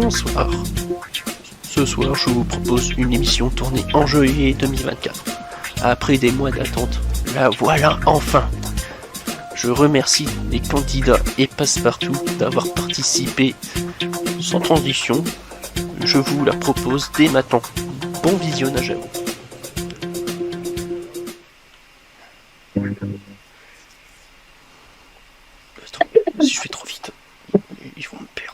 bonsoir. Ce soir, je vous propose une émission tournée en juillet 2024. Après des mois d'attente, la voilà enfin. Je remercie les candidats et Passepartout d'avoir participé sans transition. Je vous la propose dès maintenant. Bon visionnage à vous. Attends, si je fais trop vite, ils vont me perdre.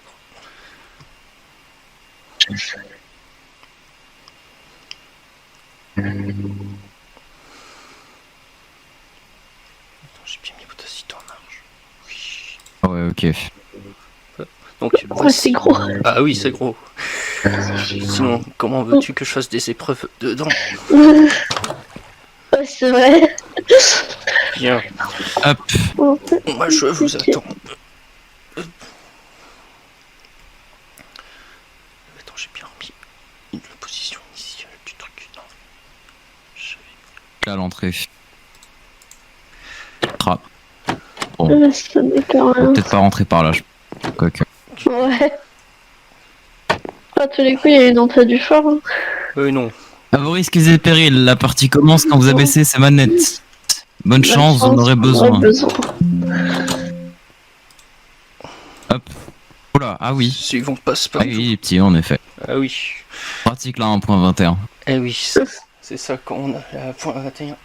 J'ai bien mis Audacity en marche. Oui. Ah ouais, ok. Donc, voici... c'est gros. Ah oui, c'est gros. Sinon, comment veux-tu que je fasse des épreuves dedans? Ouais, c'est vrai. Bien. Hop. Moi, je vous attends. Attends, j'ai bien remis la position initiale du truc. Non. Là, l'entrée. Ah. Bon. Ça déclare rien. Peut-être pas rentrer par là. Quoique. Ouais. À tous les coups, il y a une entrée du fort. Hein. Non. À vos risques et périls, la partie commence quand vous abaissez ces manettes. Bonne chance, vous en aurez besoin. Hop. Oula, ah oui. Suivons Passepartout. Ah oui, petit, en effet. Ah oui. Pratique là, 1.21. Eh oui, c'est ça quand on a la point 21.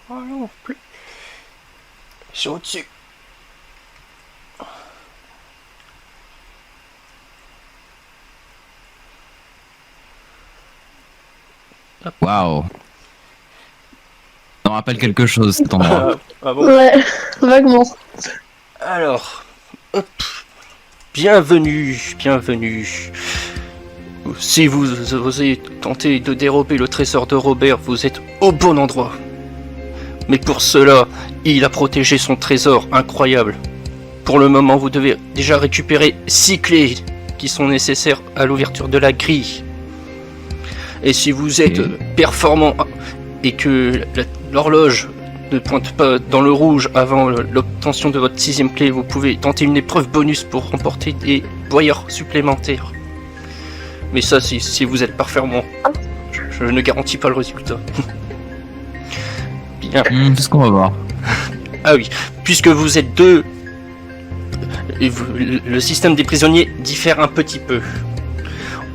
Oh non, plus. Sur au-dessus. Waouh. Ça me rappelle quelque chose cet endroit. Ah bon? Ouais, vaguement. Alors, hop. Bienvenue. Si vous osez tenter de dérober le trésor de Robert, vous êtes au bon endroit. Mais pour cela, il a protégé son trésor incroyable. Pour le moment, vous devez déjà récupérer 6 clés qui sont nécessaires à l'ouverture de la grille. Et si vous êtes performant et que l'horloge ne pointe pas dans le rouge avant l'obtention de votre 6ème clé, vous pouvez tenter une épreuve bonus pour remporter des voyeurs supplémentaires. Mais ça, si vous êtes performant, je ne garantis pas le résultat. Bien. C'est ce qu'on va voir. Ah oui, puisque vous êtes deux, le système des prisonniers diffère un petit peu.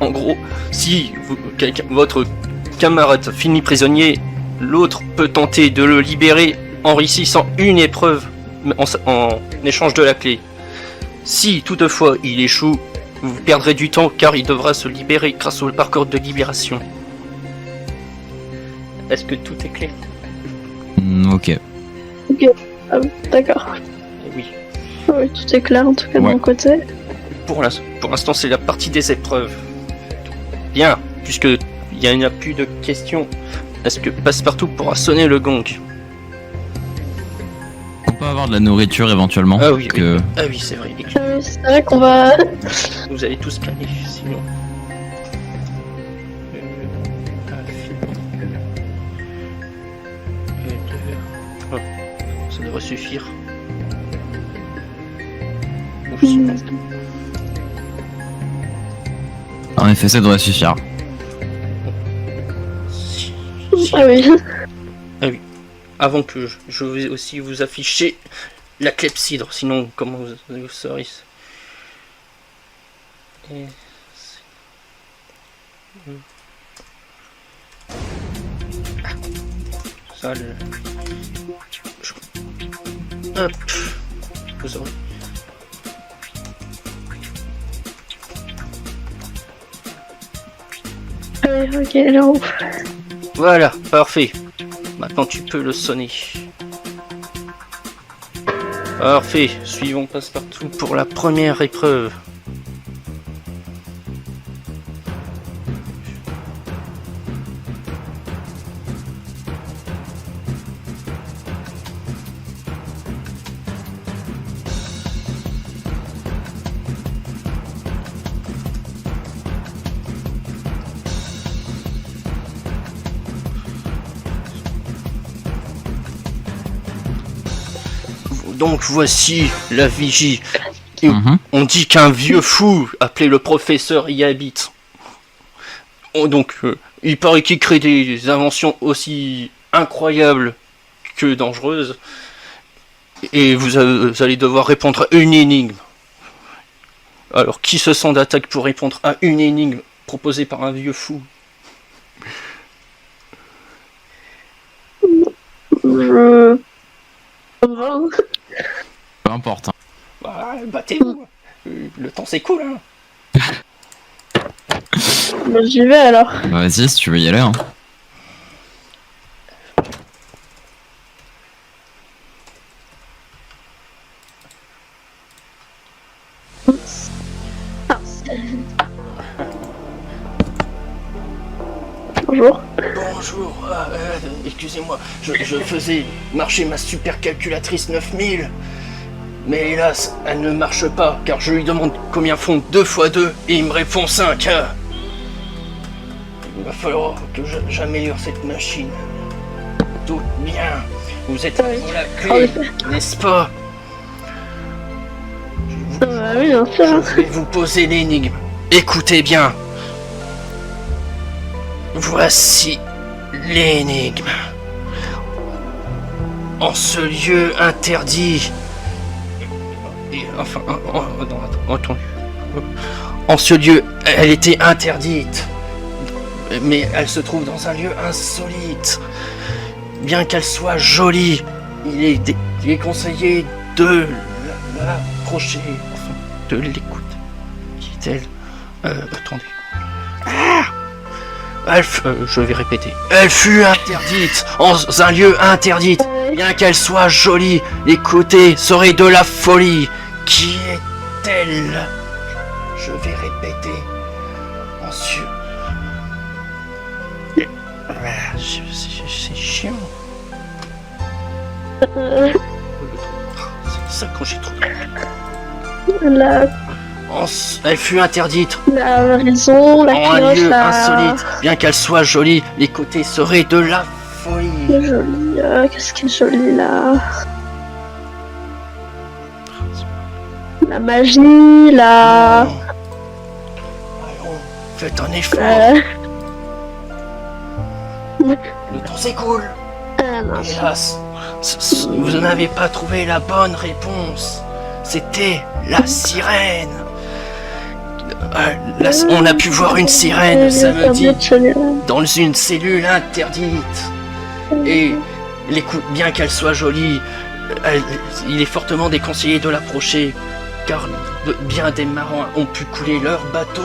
En gros, si votre camarade finit prisonnier, l'autre peut tenter de le libérer en réussissant une épreuve en échange de la clé. Si toutefois il échoue, vous perdrez du temps car il devra se libérer grâce au parcours de libération. Est-ce que tout est clair? Ok. Ok, d'accord. Oui. Oui, tout est clair en tout cas de mon côté. Pour l'instant, c'est la partie des épreuves. Bien, puisque il n'y a plus de questions, est-ce que Passepartout pourra sonner le gong? On peut avoir de la nourriture éventuellement. Ah oui, que... ah oui, c'est vrai. C'est vrai qu'on va... Vous allez tous planer, sinon... Ça devrait suffire. En effet, ça devrait suffire. Ah oui. Ah oui. Avant que je vais aussi vous afficher la clepsydre, sinon comment vous saurez? Et... Ça, le... Hop. Vous aurez... Ok, là-haut. Voilà, parfait. Maintenant tu peux le sonner. Parfait, suivons Passepartout pour la première épreuve. Donc voici la vigie On dit qu'un vieux fou, appelé le professeur, y habite. Donc, il paraît qu'il crée des inventions aussi incroyables que dangereuses. Et vous allez devoir répondre à une énigme. Alors, qui se sent d'attaque pour répondre à une énigme proposée par un vieux fou? Je... Peu importe. Hein. Bah, battez-vous. Le temps s'écoule, hein. Bah, j'y vais alors. Bah, vas-y, si tu veux y aller. Hein. Bonjour. Bonjour, excusez-moi, je faisais marcher ma super calculatrice 9000. Mais hélas, elle ne marche pas, car je lui demande combien font 2 x 2 et il me répond 5. Il va falloir que j'améliore cette machine. Tout bien, vous êtes pour la clé, n'est-ce pas? Oui, bien sûr. Je vais vous poser l'énigme. Écoutez bien. Voici l'énigme. En ce lieu interdit... Enfin, attends. En ce lieu, elle était interdite. Mais elle se trouve dans un lieu insolite. Bien qu'elle soit jolie, il est conseillé de l'approcher. Enfin, de l'écouter. Qui est-elle? Attendez. Je vais répéter. Elle fut interdite en un lieu interdit. Bien qu'elle soit jolie, l'écouter serait de la folie. Qui est-elle? Je vais répéter. Ensuite. C'est chiant. C'est ça quand j'ai trop de... Elle fut interdite. La raison, la en un cloche, lieu insolite. Bien qu'elle soit jolie, les côtés seraient de la folie. C'est joli, qu'est-ce qui est joli là? La magie, la... Non. Allons, faites un effort. Le temps s'écoule. Non, Hélas, vous n'avez pas trouvé la bonne réponse. C'était la sirène. On a pu voir une sirène samedi dans une cellule interdite. Et bien qu'elle soit jolie, il est fortement déconseillé de l'approcher, car bien des marins ont pu couler leur bateau.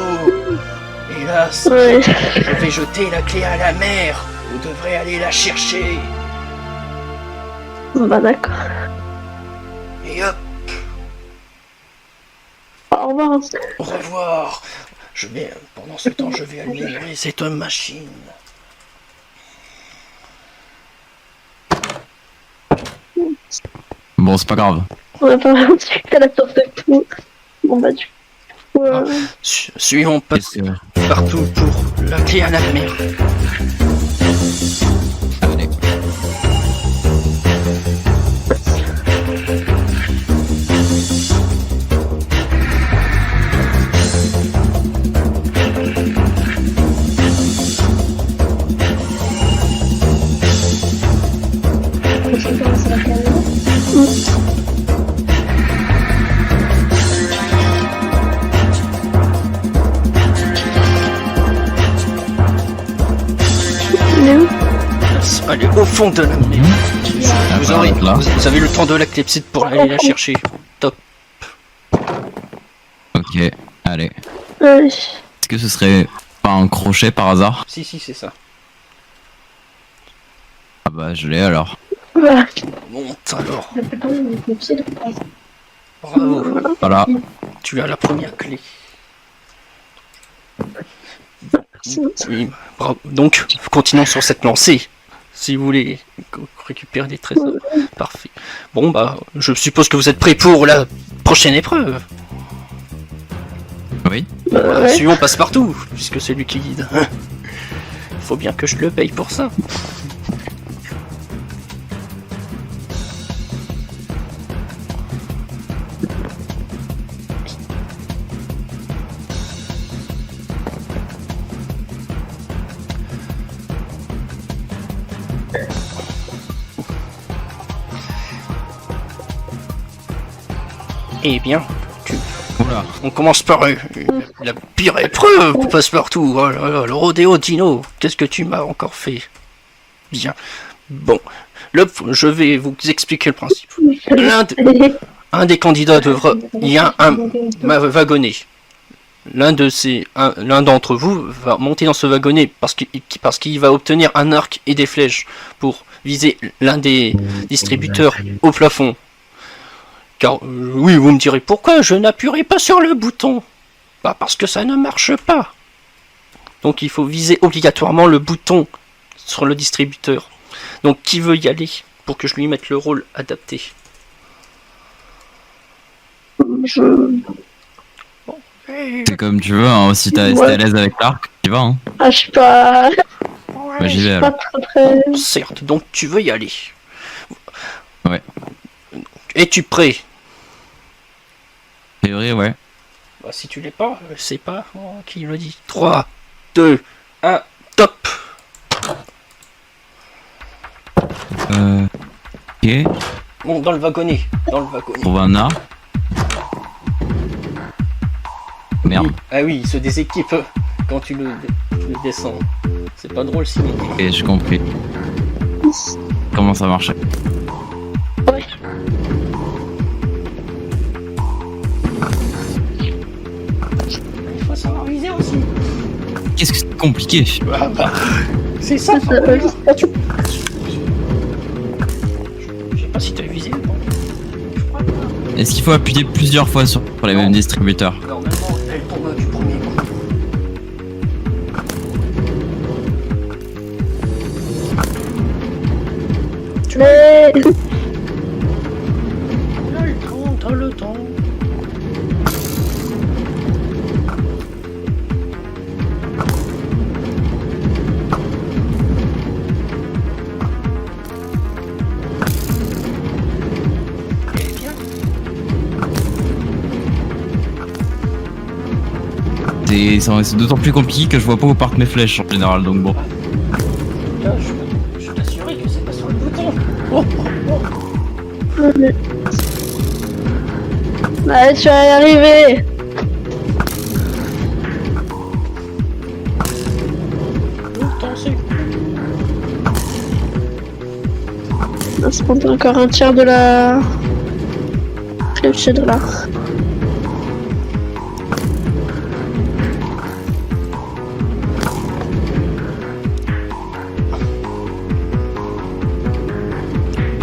Hélas, je vais jeter la clé à la mer. Vous devrez aller la chercher. Bah d'accord. Et hop. Au revoir. Au revoir. Pendant ce temps, je vais améliorer cette machine. Bon, c'est pas grave. On a pas vraiment discuté à la sorte de tout. Bon bah du coup... Suivons partout pour la clé à la mer. Allez. Elle est au fond de la mer. Vous avez le temps de la clepsydre pour aller la chercher. Top. Ok, allez. Oui. Est-ce que ce serait pas un crochet par hasard? Si, c'est ça. Ah bah je l'ai alors. Voilà. Monte alors. Bravo. Voilà. Tu as la première clé. Oui, bravo. Donc, continuons sur cette lancée. Si vous voulez récupérer des trésors. Parfait. Bon, bah, je suppose que vous êtes prêts pour la prochaine épreuve. Oui. Suivons Passe-Partout, puisque c'est lui qui guide. Il faut bien que je le paye pour ça. Eh bien, Oula. on commence par la pire épreuve, passe-partout. Oh là là, le rodéo Dino. Qu'est-ce que tu m'as encore fait? Bien. Bon, je vais vous expliquer le principe. Un des candidats devra... Il y a un wagonnet. L'un d'entre vous va monter dans ce wagonnet parce qu'il va obtenir un arc et des flèches pour viser l'un des distributeurs au plafond. Car, oui, vous me direz, pourquoi je n'appuierai pas sur le bouton? Bah, parce que ça ne marche pas. Donc il faut viser obligatoirement le bouton sur le distributeur. Donc qui veut y aller pour que je lui mette le rôle adapté? C'est comme tu veux, hein. Si t'es à l'aise avec l'arc, tu vas. Hein. Ah, je suis pas... Bah, j'y vais je suis pas alors. très... Certes, donc tu veux y aller. Ouais. Es-tu prêt? C'est vrai, ouais. Bah, si tu l'es pas, c'est pas qui le dit. 3, 2, 1, top. Ok. Bon, dans le wagonnet. Dans le wagonnet. Trouve un arc. Merde. Ah oui, il se déséquipe quand tu le descends. C'est pas drôle sinon. Ok, j'ai compris. Comment ça marche? Ouais. Il faut savoir viser aussi. Qu'est-ce que c'est compliqué? Ah bah, c'est ça. Ça, Je sais pas si t'as visé ou pas. Je crois pas. Est-ce qu'il faut appuyer plusieurs fois sur les mêmes distributeurs? Normalement, elle tombe du premier coup. Mais... T'as le temps. C'est d'autant plus compliqué que je vois pas où partent mes flèches en général, donc bon. Là, je t'assurais que c'est pas sur le bouton. Oh, oh, oh. Bah, tu vas y arriver. Attends, c'est... On va se prendre encore un tiers de la... flèche de là.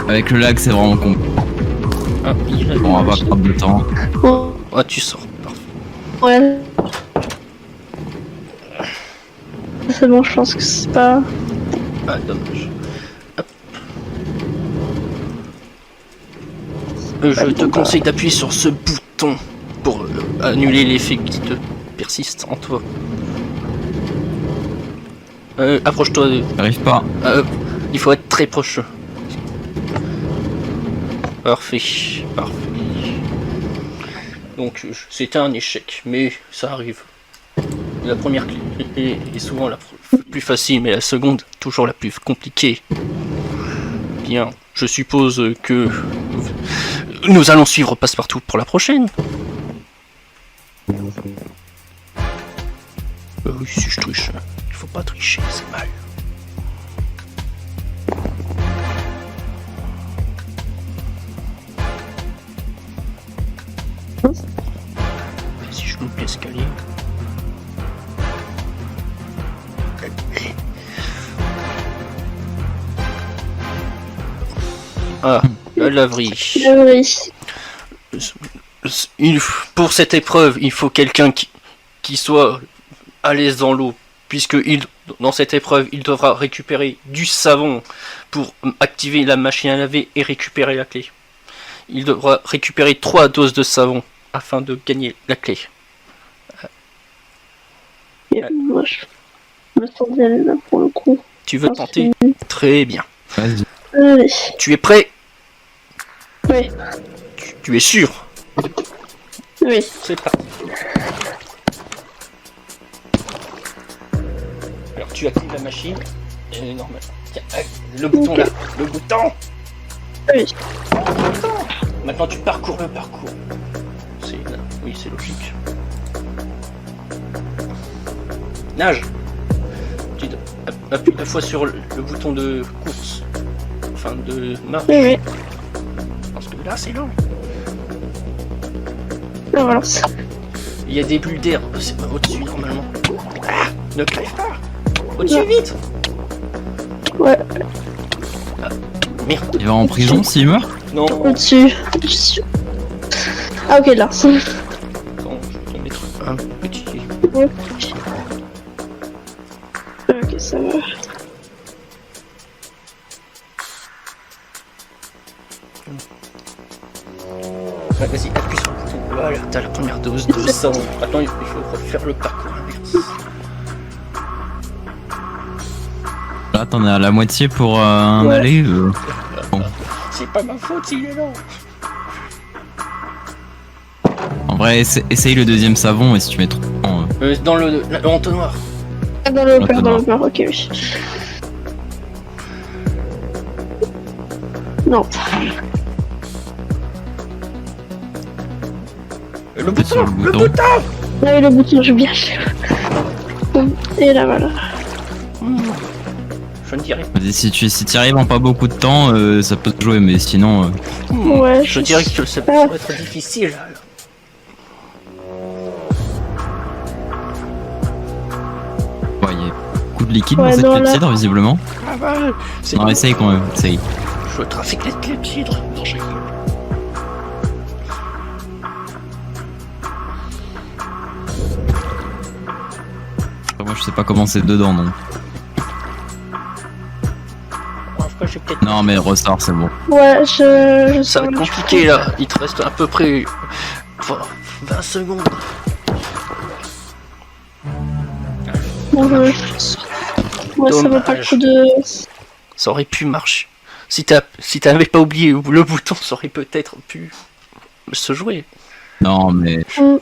Avec le lag, c'est vraiment con. Ah, Bon, on va pas perdre de temps. Oh, ah, tu sors. Parfait. ouais. C'est bon, je pense que c'est pas... Ah, dommage. Hop. Je te conseille d'appuyer sur ce bouton pour annuler l'effet qui te persiste en toi. Approche-toi. J'arrive pas. Il faut être très proche. Parfait, parfait. Donc c'était un échec, mais ça arrive. La première clé est souvent la plus facile, mais la seconde toujours la plus compliquée. Bien, je suppose que nous allons suivre Passepartout pour la prochaine. Oui, si je triche, il faut pas tricher, c'est mal. Si je loupe l'escalier. Ah, la laverie. Pour cette épreuve, il faut quelqu'un qui soit à l'aise dans l'eau, puisque dans cette épreuve, il devra récupérer du savon pour activer la machine à laver et récupérer la clé. Il devra récupérer 3 doses de savon afin de gagner la clé. Moi, je me sens bien là pour le coup. Tu veux tenter? Très bien. Vas-y. Allez. Tu es prêt? Oui. Tu es sûr? Oui. C'est parti. Alors tu actives la machine. Et normal. Tiens, le bouton là. Le bouton. Oui. Maintenant tu parcours le parcours. oui, c'est logique. Nage. Appuie 2 fois sur le bouton de course. Enfin, de marche. Oui. Parce que là, c'est long. Ah, voilà. Il y a des bulles d'air au-dessus, normalement. Ah, ne crève pas. Au-dessus, Ouais. vite. Ouais, Ah, merde. Il va en prison s'il meurt? Non. au-dessus. Ah, ok, là. Attends, je vais te mettre un petit... Ouais. Ok, ça va. Ouais, vas-y, appuie sur le bouton. Voilà, t'as la première dose de sang. Attends, il faut refaire le parcours inverse. Là, t'en es à la moitié pour un Ouais. aller. C'est pas ma faute s'il est là. En vrai, essaye le deuxième savon et si tu mets trop de temps, Dans l'entonnoir. Ah, dans le Attends. dans le père, ok, oui. Non. Le Appuie sur bouton, le le bouton. bouton. Là, le bouton, j'ai bien. Et là, voilà. Je ne dirais Vas-y, si tu arrives en pas beaucoup de temps, ça peut te jouer, mais sinon. pas. Ouais, Je dirais que ça peut être difficile. Ouais, il y a beaucoup de liquide Ouais, dans cette non, là. clepsydre, visiblement. Ah bah, c'est Non, essaye quand même, essaye. Je trafique les clepsydres dans chaque île. Moi, je sais pas comment c'est dedans, non. Après, j'ai peut-être... Non, mais ressort, c'est bon. Ouais, je Ça va être compliqué là, il te reste à peu près 20 secondes. Bon, ouais, ça vaut pas le coup de. Ça aurait pu marcher. Si t'avais pas oublié le bouton, ça aurait peut-être pu se jouer. Non, mais. Oh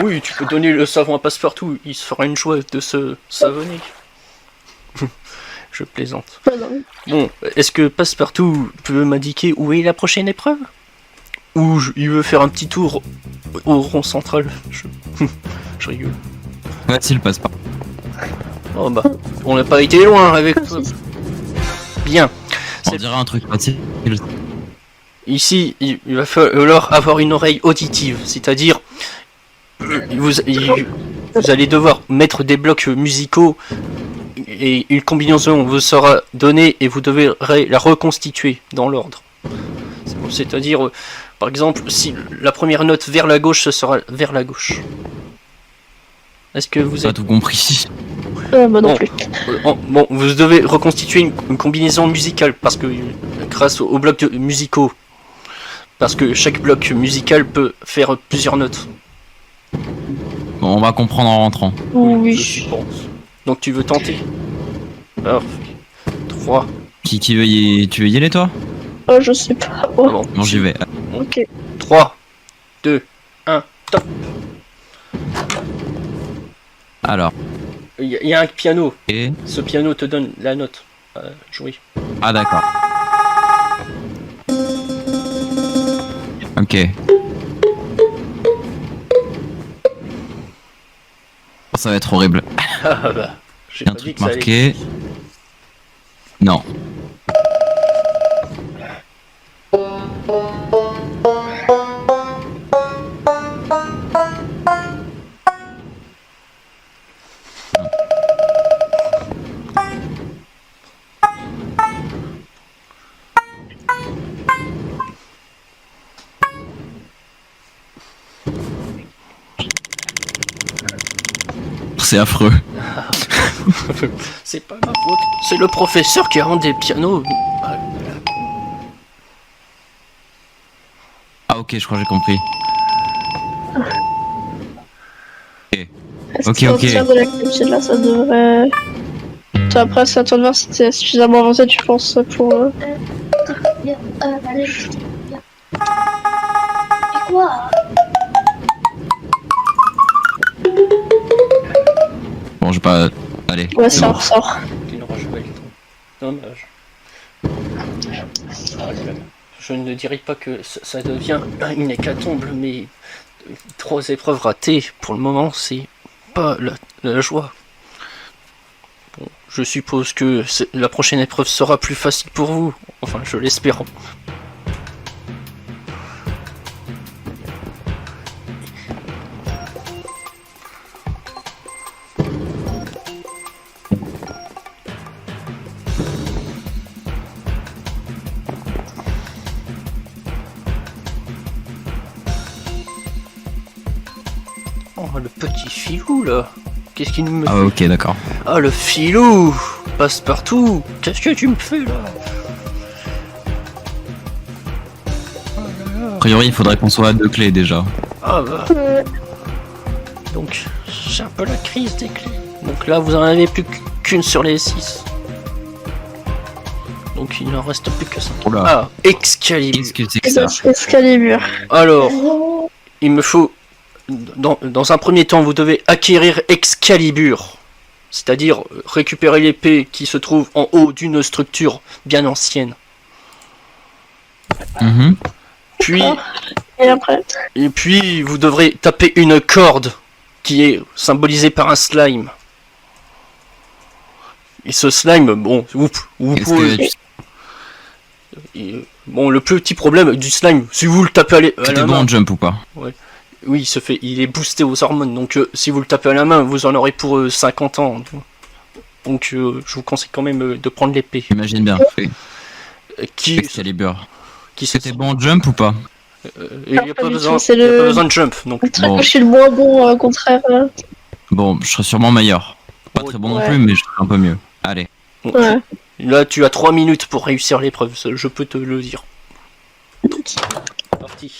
oui, tu peux donner le savon à Passepartout, il se fera une joie de se savonner. Je plaisante. Bon, est-ce que Passepartout peut m'indiquer où est la prochaine épreuve? Ou il veut faire un petit tour au rond central? Je rigole. Vas-y, le passe pas. Oh bah, on n'a pas été loin avec toi. Bien. On dirait un truc facile. Ici, il va falloir avoir une oreille auditive, c'est-à-dire vous allez devoir mettre des blocs musicaux et une combinaison vous sera donnée et vous devrez la reconstituer dans l'ordre. C'est-à-dire, par exemple, si la première note vers la gauche, ce sera vers la gauche. Est-ce que vous Pas avez tout compris. Bah non Bon. plus. Bon, vous devez reconstituer une combinaison musicale parce que grâce aux blocs musicaux, parce que chaque bloc musical peut faire plusieurs notes. Bon, on va comprendre en rentrant. Je Oui. pense. Donc tu veux tenter? Parfait. 3. Tu veux y aller, toi? Oh, je sais pas. Oh, Bon, Bon, j'y vais. ok. 3, 2, 1, top. Alors. Il y a un piano. Et... Ce piano te donne la note à jouer. Ah, d'accord. Ok. Ça va être horrible. Ah bah, j'ai Un pas dit truc que ça allait marqué. être difficile. Non. C'est affreux. C'est pas ma faute. C'est le professeur qui a rendu des pianos. Ah, ok, je crois que j'ai compris. Est-ce Ok, que ok. sortir de la clepsydre là, ça devrait. Toi, après, c'est à toi de voir si t'es suffisamment avancé, tu penses, pour. Bon, je vais pas... Allez. Ouais, c'est ça bon. ressort. Tu n'auras jamais le temps. Dommage. je ne dirais pas que ça devient une hécatombe, mais 3 épreuves ratées, pour le moment, c'est pas la joie. Bon, je suppose que la prochaine épreuve sera plus facile pour vous. Enfin, je l'espère. Oh, le petit filou, là. Qu'est-ce qu'il me Ah, fait? ok, d'accord. Ah, le filou! Passe-partout! Qu'est-ce que tu me fais, là? A priori, il faudrait qu'on soit à 2 clés déjà. Ah bah, Ouais. donc j'ai un peu la crise des clés. Donc là, vous en avez plus qu'une sur les 6. Donc il n'en reste plus que 5. Oula. Ah, Excalibur. Qu'est-ce que c'est que Et ça? bah, c'est Excalibur. Alors, il me faut... Dans un premier temps, vous devez acquérir Excalibur. C'est-à-dire récupérer l'épée qui se trouve en haut d'une structure bien ancienne. Mhm. Puis, Et après, vous devrez taper une corde qui est symbolisée par un slime. Et ce slime, bon, vous Est-ce pouvez... que tu Bon, le petit problème du slime, si vous le tapez à t'es la bon main... en jump ou pas? Oui, il est boosté aux hormones, donc si vous le tapez à la main, vous en aurez pour 50 ans. Donc je vous conseille quand même de prendre l'épée. J'imagine bien. Qui Excalibur. se Est-ce que t'es bon en jump ou pas? il n'y a Pas pas du besoin, tout, c'est il y a le- pas besoin de jump, donc... le truc Bon. où je suis le moins bon, au contraire. Bon, je serai sûrement meilleur. Pas très bon non Ouais. plus, mais je serai un peu mieux. Allez. Ouais. Là, tu as 3 minutes pour réussir l'épreuve, ça, je peux te le dire. Parti.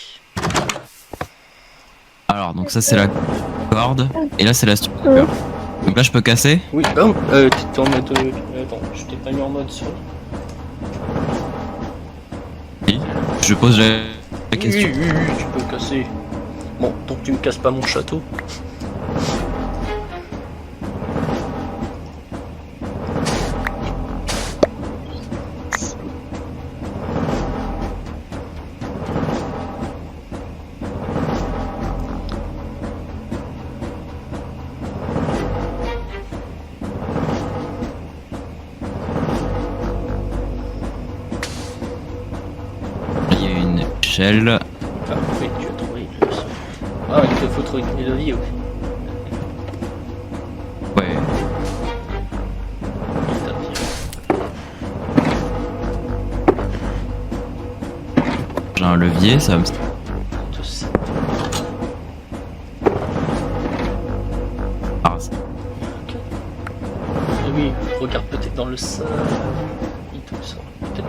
Alors, donc ça c'est la corde, et là c'est la structure. Donc là je peux casser. Oui, t'es en mode... attends, je t'ai pas mis en mode sur... Oui. Je pose la Oui, question. oui, tu peux casser. Bon, donc tu me casses pas mon château. Il y a une échelle. Ah oui, tu as trouvé le sol. Ah, il te faut trouver de vie, ok. Ouais. J'ai un levier, ça va me... Ah, ça- Ah oui, regarde peut-être dans le sol. Et tout ça. Peut-être.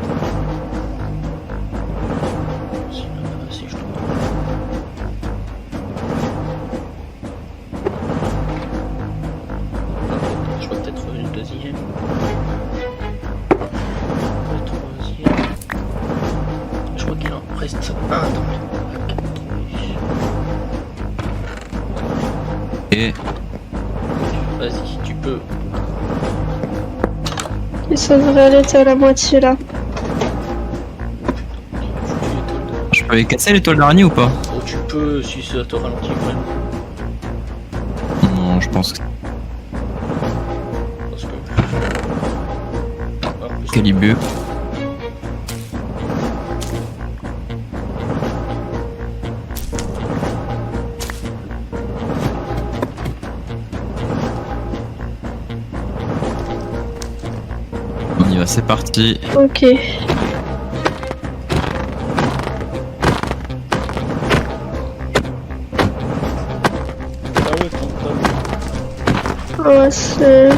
Si je trouve. Je vois peut-être une deuxième. Le troisième. Je crois qu'il en reste un dans le pack. Et Vas-y, tu peux. Et ça devrait aller, t'es à la moitié là. je peux les casser l'étoile d'araignée ou pas? Oh, tu peux si ça te ralentit vraiment. Non, je pense que Parce que. Ah, Excalibur. On y va, c'est parti. Ok. Ah ouais, quand Ouais, c'est...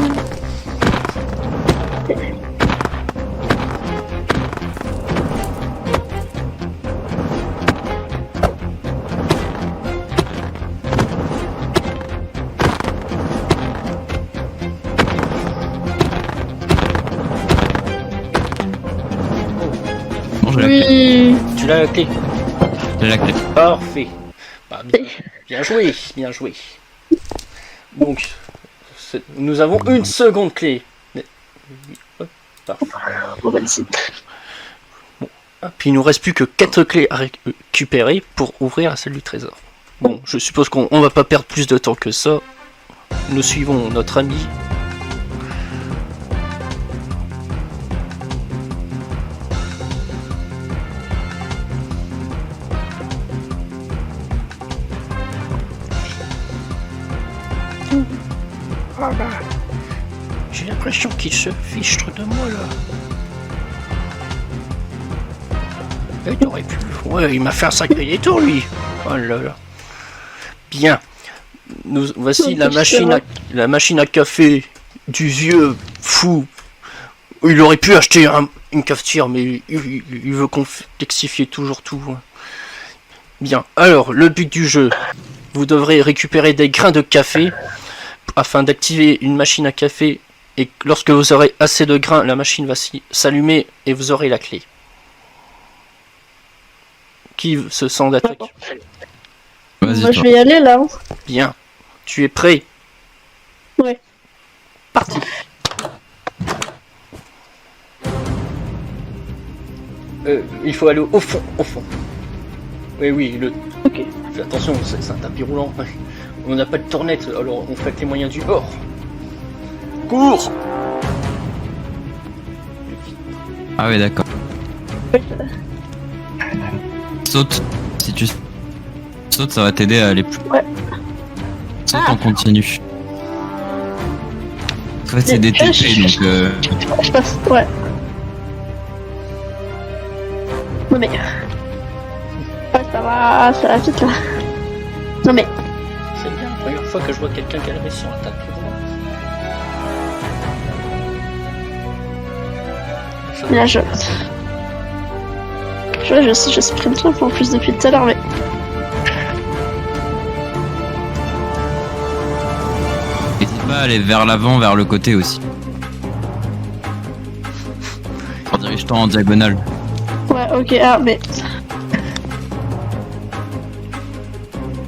Bon, j'ai la clé. Oui. tu l'as la clé. J'ai la clé. Parfait. Bah, bien joué, bien joué. Donc, nous avons une seconde clé. Mais- hop, parfait. On va le citer. Puis il nous reste plus que 4 clés à récupérer pour ouvrir celle du trésor. Bon, je suppose qu'on va pas perdre plus de temps que ça. Nous suivons notre ami. Ah bah, j'ai l'impression qu'il se fiche de moi là. Il aurait pu. Ouais, il m'a fait un sacré détour lui. Oh là là. Bien. Nous voici la machine à café du vieux fou. Il aurait pu acheter une cafetière, mais il veut complexifier toujours tout. Bien. Alors, le but du jeu, vous devrez récupérer des grains de café afin d'activer une machine à café. Et lorsque vous aurez assez de grains, la machine va s'allumer et vous aurez la clé. Qui se sent d'attaquer? Moi, je vais y aller là. Bien. Tu es prêt? Ouais. Parti. Il faut aller au fond, Oui, Ok. Fais attention, c'est un tapis roulant. On n'a pas de tournette, alors on fait avec les moyens du bord. Cours! Ah oui, d'accord. Saute. Si tu sautes, ça va t'aider à aller plus. Ouais. Saute en continu. En fait, c'est des TP, donc. Je passe, ouais. Non mais. Ouais, ça va vite là. Non mais. C'est bien la première fois que je vois quelqu'un qui a le sur un tapis roulant. Là, je sprint là en plus depuis tout à l'heure, mais. N'hésite pas à aller vers l'avant, vers le côté aussi. Dirige-toi en diagonale. Ouais, ok, ah, mais.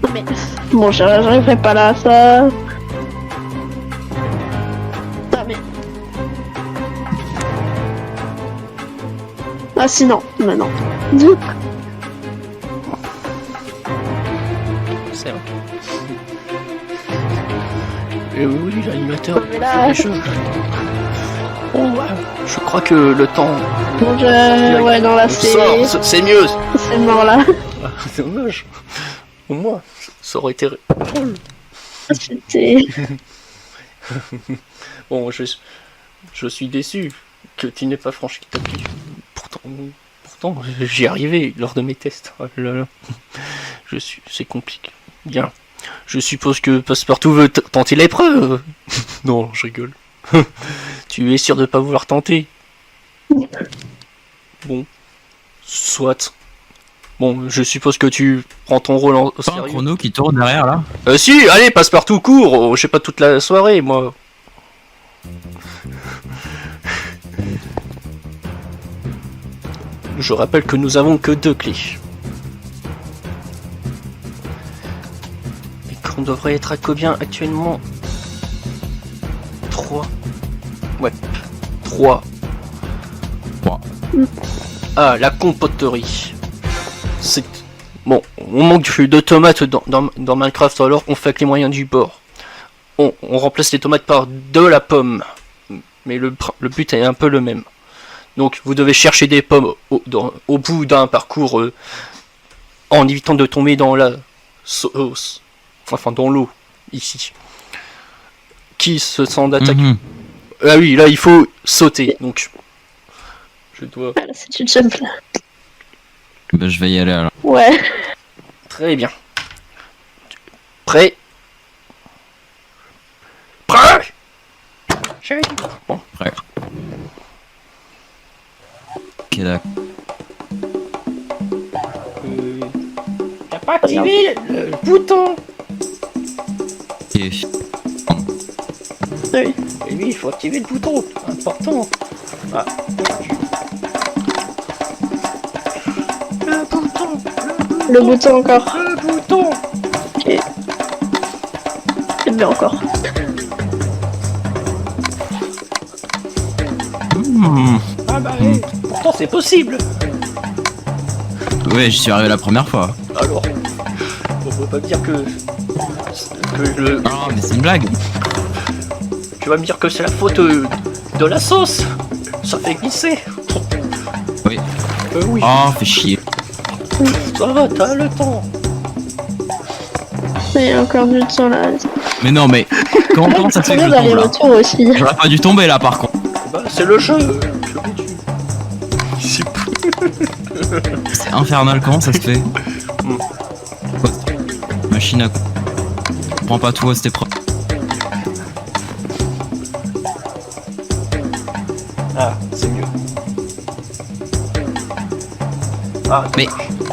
Non, mais. Bon, j'arriverai pas là, ça. Ah, mais. Ah, si, non, mais non. C'est vrai. Et oui, l'animateur. Mais là. Oh, je crois que le temps. Bon, ouais, non, là, c'est mieux. C'est mort là. Ah, c'est dommage. Au moins, ça aurait été drôle. C'était. Bon, je suis déçu que tu n'aies pas franchi le tapis. Pourtant, j'y arrivais lors de mes tests. Oh là là. C'est compliqué. Bien. Je suppose que Passepartout veut tenter l'épreuve. Non, je rigole. Tu es sûr de pas vouloir tenter? Bon. Soit. Bon, je suppose que tu prends ton rôle au Pas sérieux. un chrono qui tourne derrière là? Si, allez, Passepartout, cours. Oh, je sais pas toute la soirée, moi. Je rappelle que nous avons que 2 clés. Et qu'on devrait être à combien actuellement? 3. Ouais. 3. 3. Ah, la compoterie. C'est... Bon, on manque de tomates dans Minecraft, alors on fait avec les moyens du bord. On remplace les tomates par de la pomme. Mais le but est un peu le même. Donc vous devez chercher des pommes au bout d'un parcours en évitant de tomber dans la sauce. Enfin dans l'eau, ici. Qui se sent d'attaquer? Ah oui, là il faut sauter. Donc je dois... Voilà, c'est tu jump là. Bah, je vais y aller alors. Ouais. Très bien. Prêt? Prêt? Bon. Prêt. Ok, d'accord. T'as pas activé le bouton? Ok. Oui. Et oui, il faut activer le bouton, important. Ah. Le bouton encore. Le bouton. Ok. Et bien encore. Ah bah oui. Pourtant c'est possible. Ouais, j'y suis arrivé la première fois. Alors, on peut pas me dire que le... Non, mais c'est une blague. Tu vas me dire que c'est la faute de la sauce. Ça fait glisser. Oui. Oui. Oh, fais chier. Ça va, t'as le temps. Il y a encore du temps là. Mais non, mais comment ça se fait que je Combien tombe là? d'aller-retour aussi. J'aurais pas dû tomber là par contre. Bah, c'est le jeu. C'est C'est infernal, comment ça se fait? Quoi, machine à... Je prends pas tout à cette épreuve. Ah, c'est mieux. Ah, Mais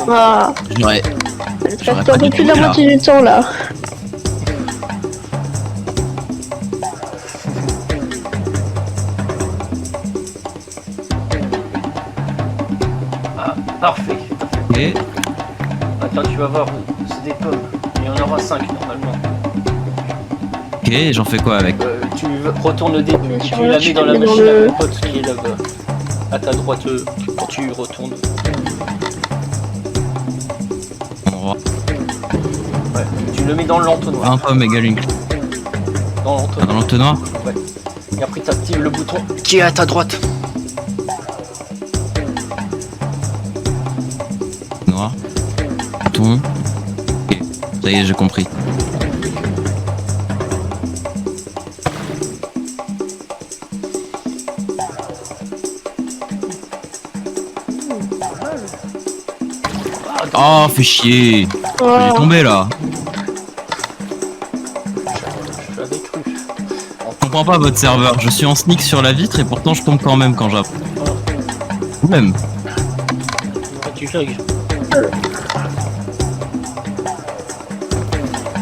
Ah, j'aurais... ça pas fait un dû peu plus de la tomber, là. moitié du temps là. ah, parfait. Ok. Attends, tu vas voir, c'est des pommes. Il y en aura 5 normalement. Ok, j'en fais quoi avec? Tu retournes le début, Tu tu la mets dans la mets dans machine le- à compote qui est là-bas. À ta droite, quand tu retournes. Endroit. Ouais. Tu le mets dans l'entonnoir. Un pomme égale une clé. Dans l'entonnoir. Dans l'entonnoir? Ouais. Et après, t'actives le bouton qui est à ta droite. Noir. Bouton. Ok, ça y est, j'ai compris. Oh, fais chier. Oh. J'ai tombé là. Je l'avais cru. Je comprends pas votre serveur. Je suis en sneak sur la vitre et pourtant je tombe quand même quand j'apprends. Même. Tu lag.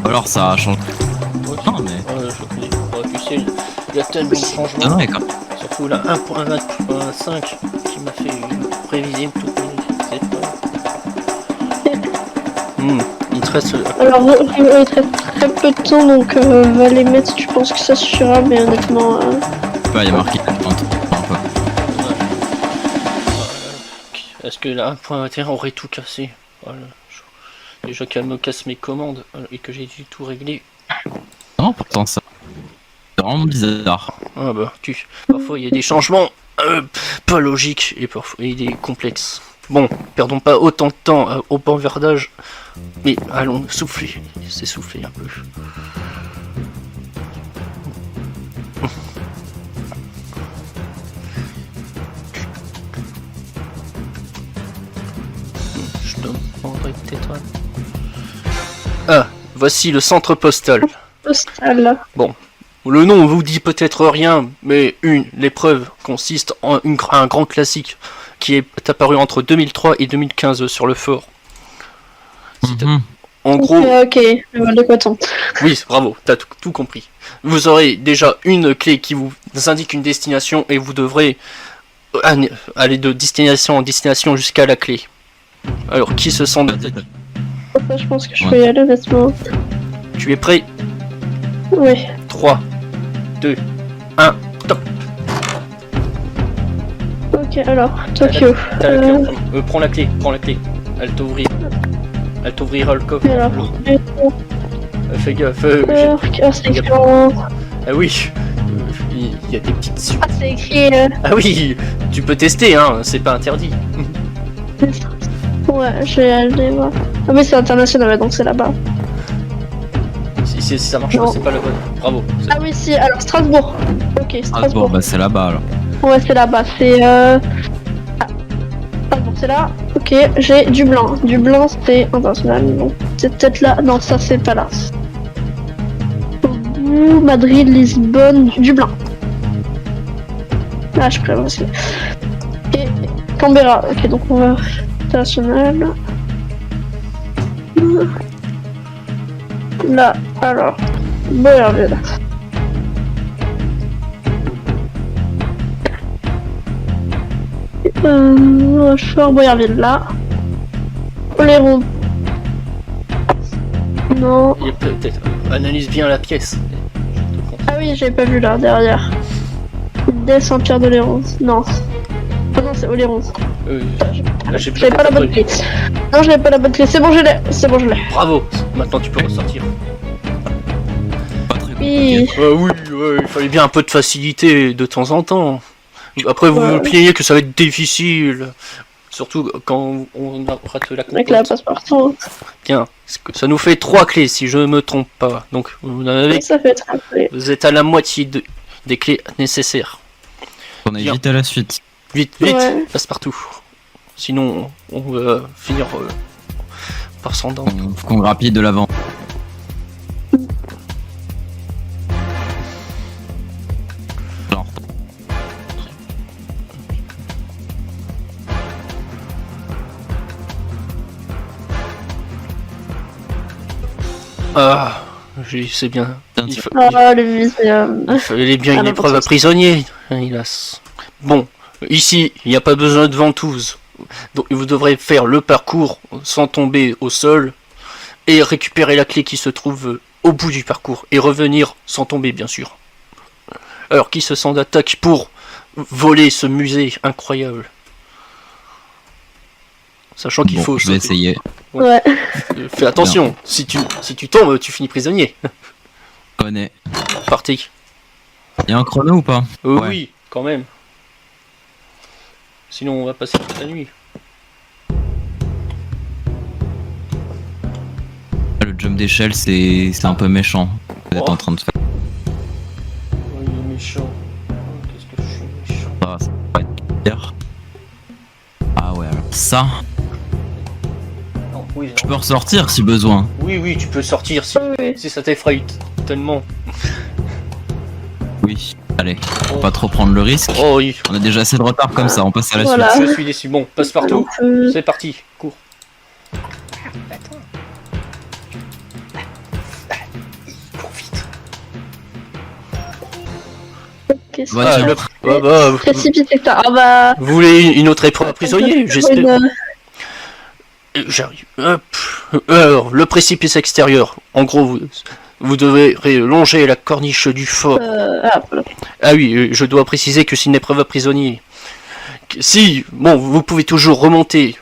Alors ça a changé. Non, mais. Je connais. Tu sais, il y a tellement de Ah changements. non, d'accord. Surtout la 1.20.5 qui m'a fait réviser tout. C'est pas... il te reste... Alors, il reste très peu de temps donc va les mettre. Je pense que ça suffira, mais honnêtement. Bah, il y a marqué. Enfin, quoi. Est-ce que la 1.21 aurait tout cassé? Voilà. Déjà qu'elle me casse mes commandes et que j'ai dû tout régler. Non, pourtant ça. C'est vraiment bizarre. Ah bah, parfois il y a des changements pas logiques et parfois il est complexe. Bon, perdons pas autant de temps au bavardage, mais allons souffler, s'essouffler un peu. Je demanderai peut-être. Ah, voici le centre postal. Postal. Le nom vous dit peut-être rien, mais l'épreuve consiste en un grand classique qui est apparu entre 2003 et 2015 sur le fort. En gros, Ok, je vois de quoi t'en. oui, bravo, t'as tout compris. Vous aurez déjà une clé qui vous indique une destination et vous devrez aller de destination en destination jusqu'à la clé. Alors, qui se sent de... Ça, je pense que je peux y aller honnêtement. Tu es prêt? Oui. 3, 2, 1, top. Ok, alors, Tokyo. T'as la clé, prends la clé, Elle t'ouvrira le coffre. Alors, Fais gaffe. c'est écrit en... Ah oui, il y a des petites... Ah, c'est écrit... Ah oui, tu peux tester, hein, c'est pas interdit. Ouais, je vais aller voir. Ah mais c'est international, ouais, donc c'est là-bas. Si ça marche Non. pas, c'est pas la bonne. Bravo. Ah oui, si, alors Strasbourg. Ok, Ah bon, Strasbourg. bah c'est là-bas alors. Ouais, c'est là-bas, c'est... Ah, Strasbourg, c'est là. Ok, j'ai du blanc. Du blanc, c'est international, donc c'est peut-être là. Non, ça, c'est pas là. Madrid, Lisbonne, du blanc. Ah, je prévois aussi. Et Canberra, ok, donc on va... International. Là, alors... Boyerville. Rochefort, Boyerville, là. Oléron. Non. Il y a peut-être... Analyse bien la pièce. Je te conseille. Ah oui, j'avais pas vu là, derrière. Des Saint-Pierre de Léron. Non. Ah non, c'est Oléron. J'avais pas la bonne clé. Non, j'avais pas la bonne clé. C'est bon, je l'ai. C'est bon, je l'ai. Bravo. Maintenant tu peux ressortir. Pas très Oui. compliqué. Oui, ouais, il fallait bien un peu de facilité de temps en temps. Après, vous Ouais. vous plaignez que ça va être difficile. Surtout quand on rate la Avec la compote. passe-partout. Bien. Ça nous fait 3 clés si je me trompe pas. Donc vous, en avez, Ça fait très peu. vous êtes à la moitié des clés nécessaires. On est Bien. vite à la suite. Vite, vite, Ouais. passe partout. Sinon, on va finir par s'endormir. Faut qu'on rapide de l'avant. Alors, Ah, c'est bien. bien Il, sûr. Ah, le muséum. il fallait bien Ah, une non, épreuve à pour ça. prisonnier, hélas. Bon, ici, il n'y a pas besoin de ventouse. Donc vous devrez faire le parcours sans tomber au sol et récupérer la clé qui se trouve au bout du parcours et revenir sans tomber, bien sûr. Alors, qui se sent d'attaque pour voler ce musée incroyable? Sachant qu'il Bon, faut je vais sauter. essayer. Ouais. Fais attention, si tu tombes, tu finis prisonnier. Je connais. Parti. Il y a un chrono ou pas? Ouais. Oui, quand même. Sinon, on va passer toute la nuit. Le jump d'échelle, c'est un peu méchant. Vous êtes Oh. en train de faire Oh, il est méchant. Qu'est-ce que je suis méchant. ça, ça va être pire. Ah ouais, alors ça, Non, oui, je peux ressortir si besoin. oui, tu peux sortir si, Oui. si ça t'effraie tellement. Oui, allez, faut pas trop prendre le risque. Oh oui, On a déjà assez de retard comme ça, on passe à la Voilà. suite. je suis déçu. Bon, passe partout. Donc, C'est parti, cours. Cours vite. ok, c'est Ouais, Ah, tiens. bah, précipité. Ah bah. vous voulez une autre épreuve à prisonnier? J'espère. Une- J'arrive. Hop. Alors, le précipice extérieur. En gros, vous devez longer la corniche du fort. voilà. Ah oui, je dois préciser que c'est une épreuve à prisonnier. Si, bon, vous pouvez toujours remonter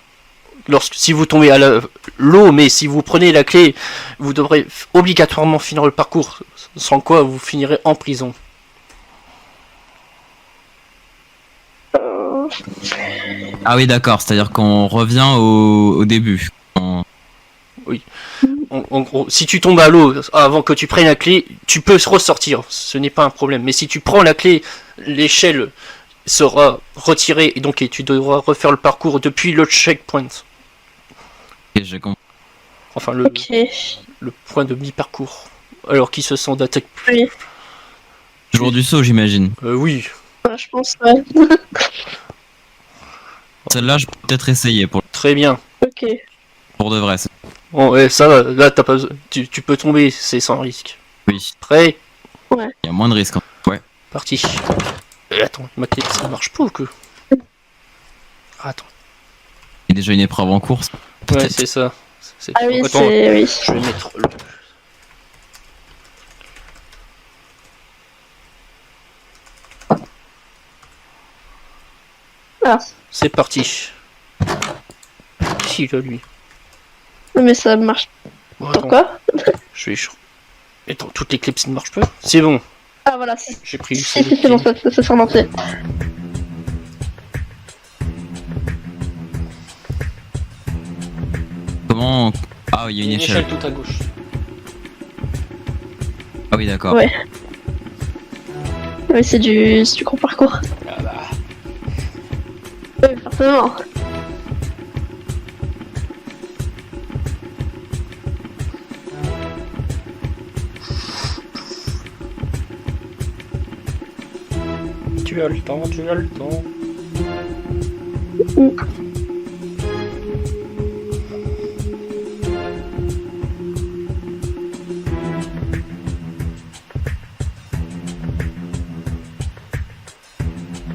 si vous tombez à l'eau, mais si vous prenez la clé, vous devrez obligatoirement finir le parcours, sans quoi vous finirez en prison. Ah oui, d'accord, c'est-à-dire qu'on revient au début. En gros, si tu tombes à l'eau avant que tu prennes la clé, tu peux ressortir, ce n'est pas un problème. Mais si tu prends la clé, l'échelle sera retirée et donc tu devras refaire le parcours depuis le checkpoint. Ok, j'ai compris. Enfin, Ok. le point de mi-parcours. Alors qui se sent d'attaque plus. Oui. Jour du saut, j'imagine. Oui. Ouais, je pense, ouais. Celle-là, je peux peut-être essayer Très bien. Ok. pour de vrai. Bon, ouais, ça va, là t'as pas tu peux tomber, c'est sans risque. Oui, Prêt, il y a moins de risques. Ouais. parti. Attends, ma clé, ça marche pas ou que? Attends. Il y a déjà une épreuve en course. Ouais, Peut-être. c'est ça. Ah oui, Attends, c'est. Oui. je vais mettre le... Ah. C'est parti. Qui là, lui? Mais ça marche. Bon, attends, Pourquoi? je vais... Attends, toutes les clés ne marchent pas? C'est bon, Ah voilà, si, j'ai pris si, c'est bon, ça s'est relancé. Comment... Ah, il y a une échelle. tout à gauche. Ah oui, d'accord. Ouais. Oui, c'est du gros parcours. Ah bah... Oui, forcément. Tu as le temps, tu as le temps.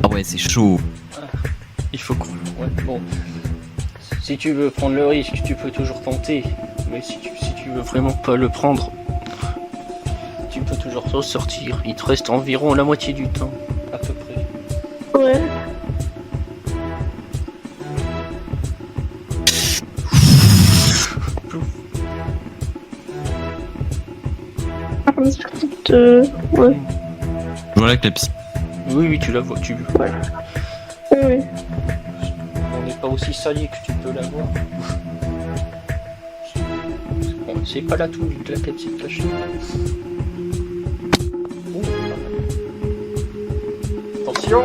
Ah ouais, c'est chaud. Il faut qu'on... Ouais, bon. Si tu veux prendre le risque, tu peux toujours tenter. Mais si tu veux vraiment pas le prendre, tu peux toujours ressortir. Il te reste environ la moitié du temps, à peu près. Ouais. Ouais. Je vois la clepsy. Oui, oui, tu la vois, tu... Oui, oui. On n'est pas aussi salé que tu peux l'avoir. Bon, c'est pas la toux de la Pepsi cachée. Attention.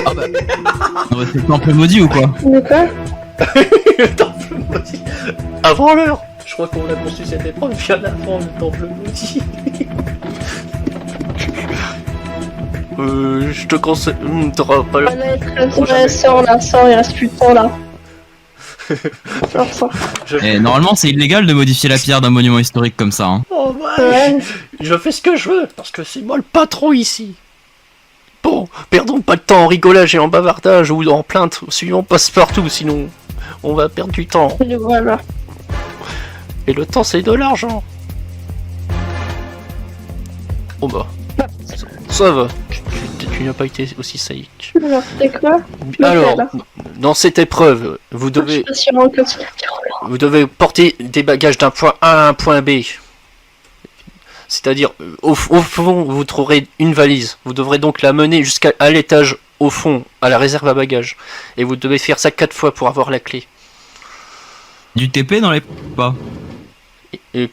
Ah bah. Non, bah, c'est le temple maudit ou quoi? De quoi? Le temple maudit. Avant l'heure. Je crois qu'on a conçu cette épreuve bien avant le temple maudit. Je te conseille... t'auras pas le... Ah là, ouais, sors là, sors, il reste plus de temps là. Sors. Et normalement, c'est illégal de modifier la pierre d'un monument historique comme ça. Hein. Oh Ouais. je fais ce que je veux, parce que c'est moi le patron ici. Bon, perdons pas de temps en rigolage et en bavardage ou en plainte, sinon on passe partout, sinon on va perdre du temps. Et voilà. Et le temps c'est de l'argent. Oh bah, ça va, tu n'as pas été aussi saïque. Alors, c'est quoi? Alors, là. dans cette épreuve, vous devez Je Vous devez porter des bagages d'un point A à un point B. C'est-à-dire, au fond, vous trouverez une valise. Vous devrez donc la mener jusqu'à l'étage au fond, à la réserve à bagages. Et vous devez faire ça 4 fois pour avoir la clé. Du TP dans les pas.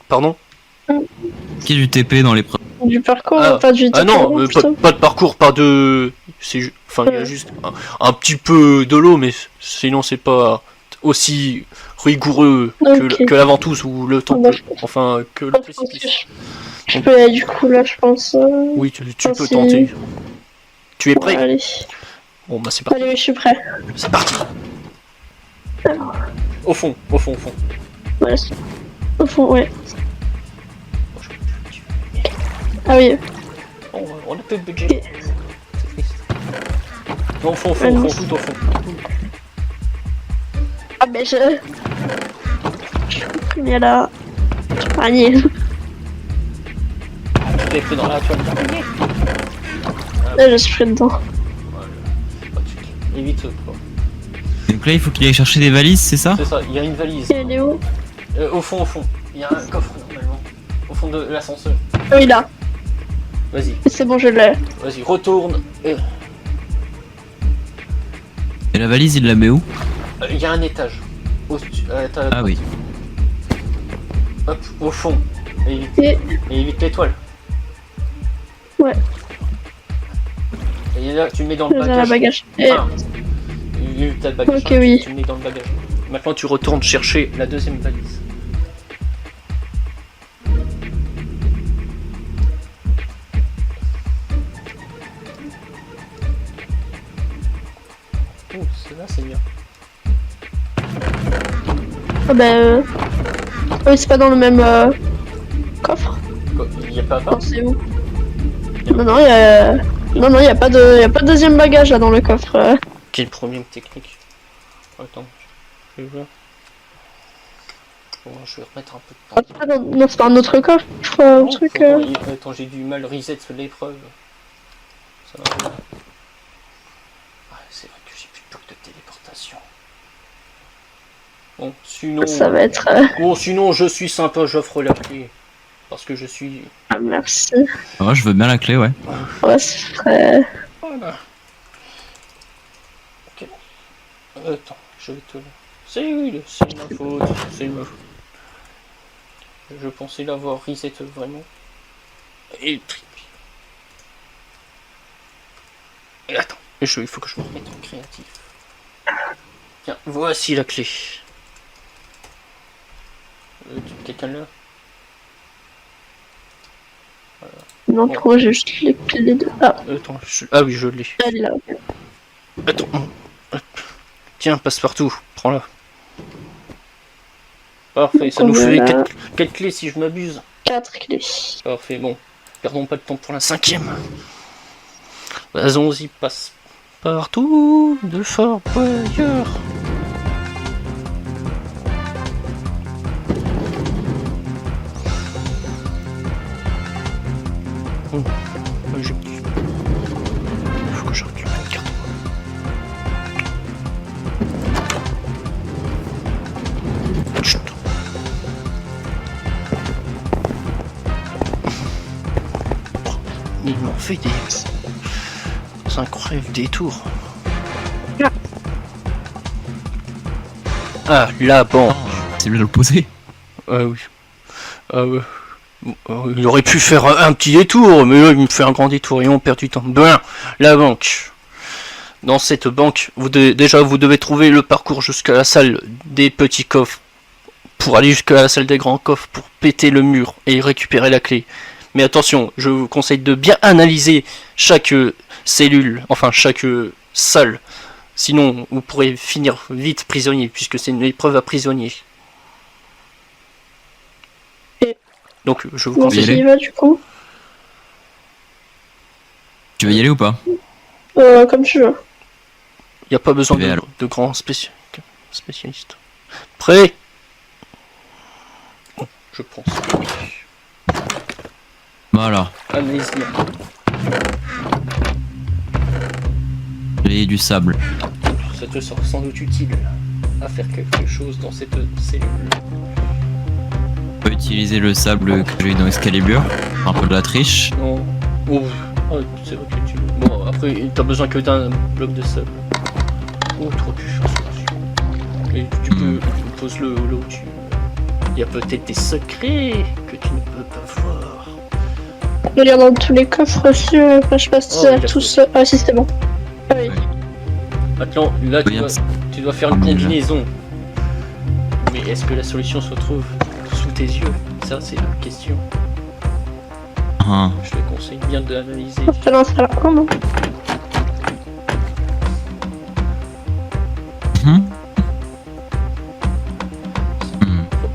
Pardon? Qui est du TP dans les preuves? Du parcours, Ah, pas du ah non, plutôt. pas de parcours, pas de... Enfin, il y a juste un petit peu de l'eau, mais sinon c'est pas aussi rigoureux que la ventouse ou le temple. Enfin, que le précipice. Je peux y aller du coup là, je pense. Oui, tu peux tenter. Tu es prêt? Allez. Bon bah c'est parti. Allez, je suis prêt. C'est parti. Alors. Au fond. Voilà. Au fond, ouais. Ah oui. On a peu de budget. C'est triste. Non, au fond, tout au fond. Ah mais je... Il y a là... Panier. Tu l'es pris dans la toile d'araignée. Là, je suis pris dedans. Voilà. Évite quoi. Donc là, il faut qu'il aille chercher des valises, c'est ça? C'est ça, il y a une valise. Elle est où? Au fond. Il y a un coffre normalement. Au fond de l'ascenseur. Ah oui, là. Vas-y, C'est bon, je l'ai. retourne. Et la valise, il la met où? Il y a un étage. Ah oui. Hop, au fond. Et évite l'étoile. Ouais. Et là, tu le mets dans le Là, bagage. la bagage. Ah. T'as le bagage. Ok, oui. Tu le mets dans le bagage. Maintenant, tu retournes chercher la deuxième valise. Oh, celle-là, c'est bien. Ah bah... Oui, c'est pas dans le même coffre. Il n'y a pas Non, c'est où? Non, il y a... Non, il y a pas de deuxième bagage là dans le coffre. Quel problème technique. Attends, je vais voir. Bon, je vais remettre un peu de temps. Ah, non, c'est pas un autre coffre, un Non, truc... Attends, j'ai du mal reset sur l'épreuve. Ça va. Ah, c'est vrai que j'ai plus de bloc de téléportation. Bon, sinon... Ça va être... Bon, sinon, je suis sympa, j'offre la clé. Parce que je suis... Ah, merci. Ouais, je veux bien la clé, ouais. Ouais, ce serait... Voilà. Ok. Attends, je vais te... C'est ma faute, c'est ma faute. Je pensais l'avoir reset vraiment. Et trip. Et attends, il faut que je me remette en créatif. Tiens, voici la clé. Quelqu'un là? Non, Bon. moi j'ai juste les clés de... Ah, Attends, ah oui, je l'ai. elle est là. Attends. Tiens, passe-partout, prends-la. Parfait, ça nous fait Voilà. 4 clés si je m'abuse. 4 clés. Parfait, bon. Perdons pas de temps pour la 5e. Allons-y, passe partout de Fort Boyard. Il faut que je récupère une carte. Chut. il m'en fait des incroyables détours. Ah, la banque. C'est lui de le poser. Ah oui. Ah ouais. Il aurait pu faire un petit détour, mais là il me fait un grand détour et on perd du temps. Ben, la banque. Dans cette banque, vous devez trouver le parcours jusqu'à la salle des petits coffres. Pour aller jusqu'à la salle des grands coffres, pour péter le mur et récupérer la clé. Mais attention, je vous conseille de bien analyser chaque cellule, enfin chaque salle. Sinon, vous pourrez finir vite prisonnier, puisque c'est une épreuve à prisonnier. Donc, je vous Bon, conseille. qui y va du coup? Tu veux y aller ou pas? Comme tu veux. Il n'y a pas besoin de grands spécialistes. Prêt? Bon, je pense. Voilà. Analyse bien. J'ai du sable. Ça te sera sans doute utile à faire quelque chose dans cette cellule. On peut utiliser le sable que j'ai eu dans Excalibur. Un peu de la triche. Non. Oh, ah, c'est vrai que tu... Bon, après, t'as besoin que d'un bloc de sable. Oh, trop pu faire ça. Et tu peux... Pose-le là où tu... Il y a peut-être des secrets que tu ne peux pas voir. Regarde dans tous les coffres aussi, je sais pas si c'est tous... Ah si, c'était bon. Ah oui. Maintenant, là, tu dois faire une combinaison. Mais est-ce que la solution se trouve sous tes yeux? Ça, c'est la question. Je te conseille bien de l'analyser. Ça lance à la comment?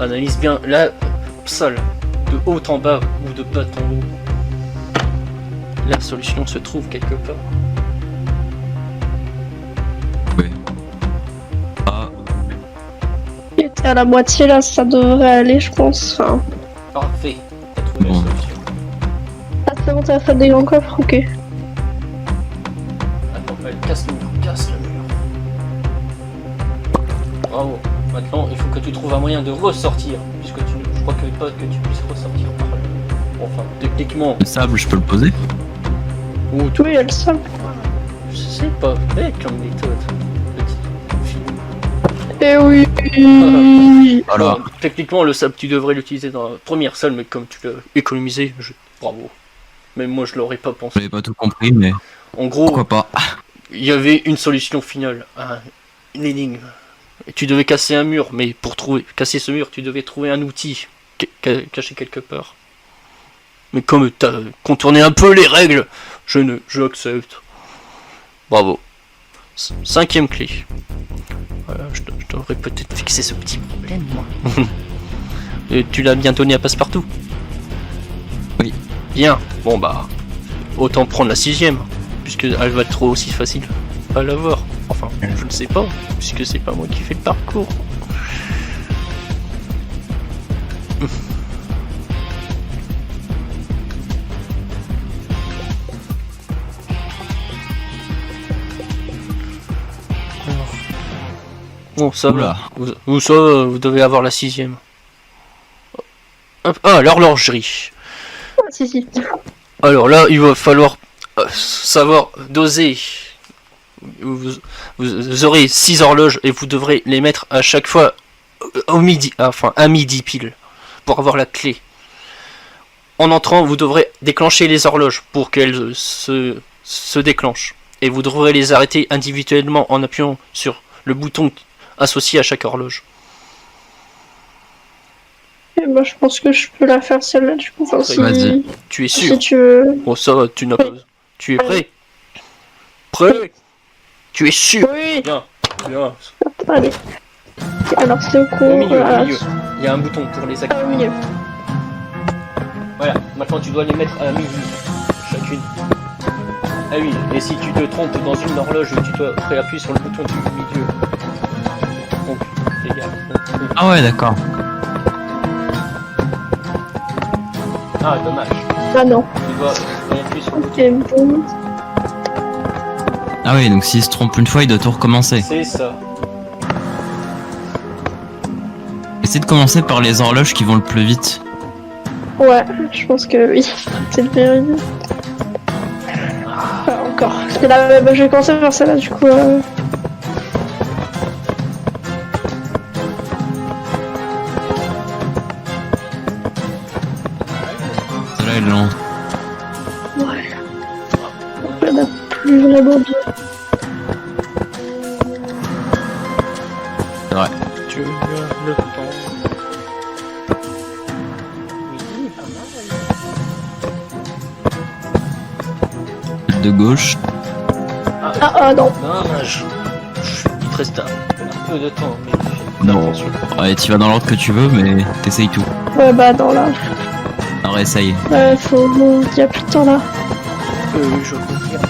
Analyse bien la salle, de haut en bas ou de bas en haut. La solution se trouve quelque part. Oui. Ah. Il était à la moitié là, ça devrait aller, je pense. Enfin... Parfait, t'as trouvé la solution. Ah, c'est bon, t'as fait des grands coffres, ok. Attends, casse le mur, casse le mur. Bravo. Maintenant, il faut que tu trouves un moyen de ressortir, puisque je crois que pas que tu puisses ressortir par là. Enfin, techniquement. Le sable, je peux le poser? Ou Oui, il y a le sable. Je sais pas, mais comme méthode. Eh oui. Alors. Bon, techniquement, le sable, tu devrais l'utiliser dans la première salle, mais comme tu l'as économisé, bravo. Même moi, je l'aurais pas pensé. J'avais pas tout compris, mais. En gros, pourquoi pas? Il y avait une solution finale, une énigme. Et tu devais casser un mur, mais pour casser ce mur, tu devais trouver un outil caché quelque part. Mais comme t'as contourné un peu les règles, je accepte. Bravo. 5ème clé. Je devrais peut-être fixer ce petit problème, moi. Et tu l'as bien donné à Passepartout? Oui. Bien. Bon bah, autant prendre la 6ème, puisque elle va être aussi facile à l'avoir. Enfin, je ne sais pas, puisque c'est pas moi qui fais le parcours. Bon, ça va. Vous devez avoir la 6ème. Ah, l'horlogerie. Ah, si. Alors là, il va falloir savoir doser. Vous aurez 6 horloges et vous devrez les mettre à chaque fois au midi, enfin à midi pile, pour avoir la clé. En entrant, vous devrez déclencher les horloges pour qu'elles se déclenchent. Et vous devrez les arrêter individuellement en appuyant sur le bouton associé à chaque horloge. Et moi, je pense que je peux la faire celle-là, du coup. Enfin, Vas-y. Tu es sûr? Si tu veux. Bon, ça va, tu n'as pas. Tu es prêt? Prêt? Tu es sûr? Oui. Bien, bien. Allez. Alors, c'est au cours. Au milieu. Il y a un bouton pour les activer. Au milieu. Voilà, maintenant tu dois les mettre à midi, chacune. Ah oui, et si tu te trompes dans une horloge, tu dois réappuyer sur le bouton du milieu. Donc, les gars. Ah ouais, d'accord. Ah, dommage. Ah non. Tu dois réappuyer sur le bouton. Ok, bon. Ah oui, donc s'il se trompe une fois, il doit tout recommencer. C'est ça. Essaye de commencer par les horloges qui vont le plus vite. Ouais, je pense que oui. C'est le meilleur idée. d'accord. C'est là, bah, je vais commencer par celle-là, du coup. Celle-là, elle est lente. Ouais. Il n'y en a plus vraiment de... C'est vrai. Tu as le temps. Oui, pas mal. De gauche. Ah non. Dommage. Il te reste un peu de temps, mais Non. Ouais, tu vas dans l'ordre que tu veux, mais t'essayes tout. Ouais, bah non, là. Alors essaye. Ouais, il y a plus de temps, là. je confirme.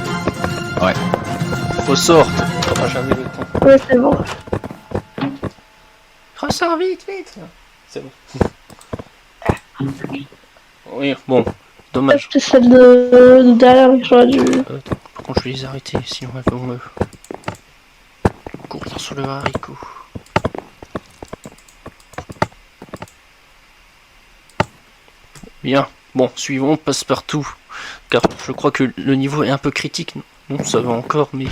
Ouais. Ressort, t'auras jamais le temps. Ouais, c'est bon. Ressors vite. C'est bon. Oui, bon, dommage. C'est celle de derrière que j'aurais dû... Par contre, je vais les arrêter, sinon elles vont me courir sur le haricot. Bien, bon, suivons Passepartout, car je crois que le niveau est un peu critique. Non, ça va encore, mais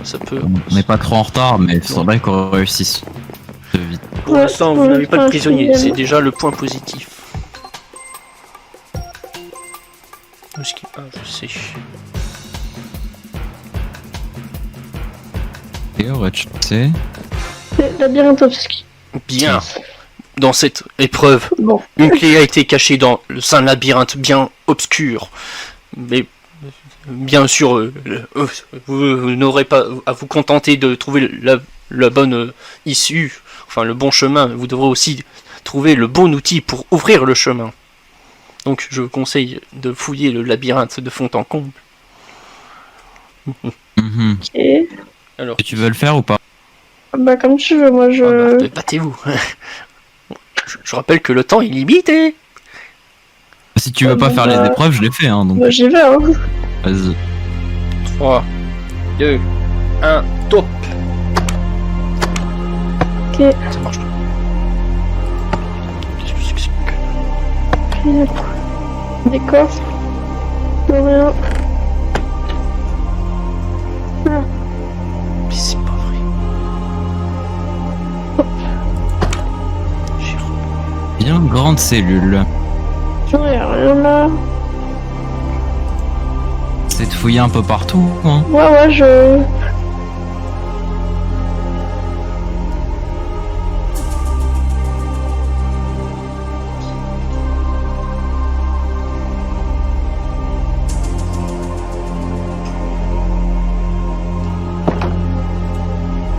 ça peut... On n'est pas trop en retard, mais il faudrait qu'on réussisse. Vite. Pour l'instant, vous n'avez pas de prisonnier, c'est déjà le point positif. Où est-ce qu'il... Ah, je sais. Et Rich, c'est... Labyrinthovski. Bien. Dans cette épreuve, Bon. une clé a été cachée dans un labyrinthe bien obscur. Mais bien sûr, vous n'aurez pas à vous contenter de trouver la bonne issue, enfin le bon chemin. Vous devrez aussi trouver le bon outil pour ouvrir le chemin. Donc je vous conseille de fouiller le labyrinthe de fond en comble. Ok. Alors, Tu veux le faire ou pas? Bah comme tu veux, moi je... ah bah, battez-vous. Je rappelle que le temps est limité. Si tu veux pas faire les épreuves, je les fais, hein, donc... Bah, j'y vais, hein. Vas-y. 3, 2, 1, top. Ok. Ça marche pas. Qu'est-ce que c'est que ça? Décor. Rien. Ah. Mais c'est pas vrai. Bien grande cellule. Non, y'a rien là. C'est de fouiller un peu partout, hein. Ouais, je...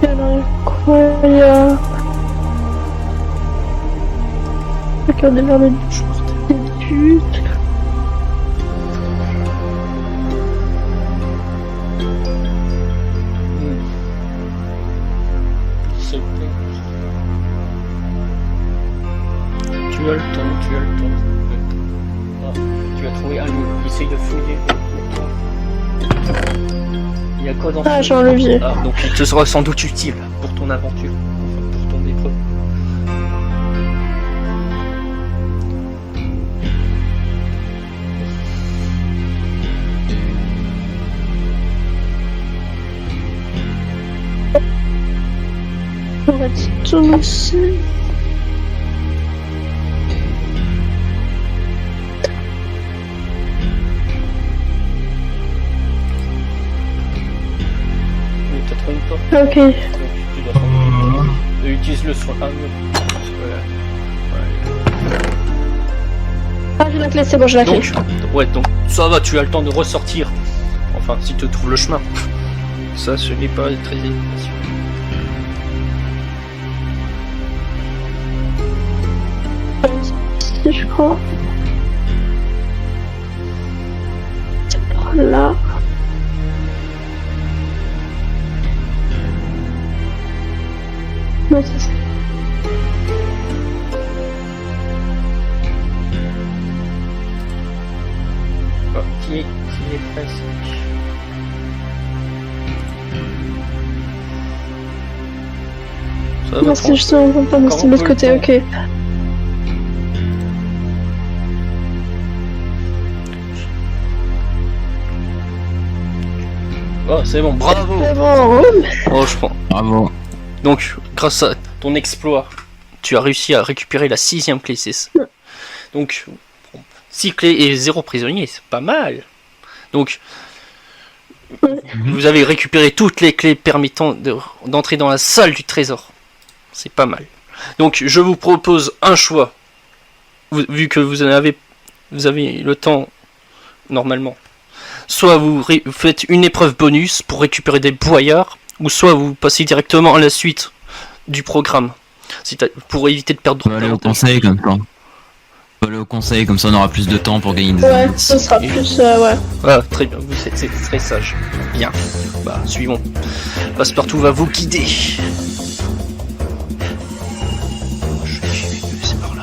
Alors, quoi, il y a... Ok, on est vers le début. Tu as le temps. Ah, tu as trouvé un lieu. Essaye de fouiller. Il y a quoi dans Ah, ce- j'ai un levier. Ah, donc il te sera sans doute utile pour ton aventure, enfin, pour ton épreuve. On va tout ici. Mais t'as trouvé une porte. Ok. Donc, tu dois prendre. Utilise-le sur un mur. Ah, j'ai la clé, c'est bon, j'ai la clé. Donc, ouais, donc ça va, tu as le temps de ressortir. Enfin, si tu trouves le chemin. Ça, ce n'est pas très efficace. Ici, je crois. C'est par là. Non, c'est ça. Qui est presque. Ça va, Non, c'est justement pas, mais c'est de l'autre côté, ok. Oh, c'est bon, bravo. C'est bon. Oh, je prends. Bravo. Donc, grâce à ton exploit, tu as réussi à récupérer la 6ème clé, c'est ça. Donc, 6 clés et 0 prisonnier, c'est pas mal. Donc, vous avez récupéré toutes les clés permettant d'entrer dans la salle du trésor. C'est pas mal. Donc, je vous propose un choix. Vu que vous avez le temps, normalement. Soit vous faites une épreuve bonus pour récupérer des boyards, ou soit vous passez directement à la suite du programme. Pour éviter de perdre On va aller au conseil comme ça. On va aller au conseil comme ça on aura plus de temps pour gagner des Ouais, indices. ce sera plus, ouais. Ah, très bien, vous êtes très sage. Bien. Bah, suivons. Passepartout va vous guider. C'est par là.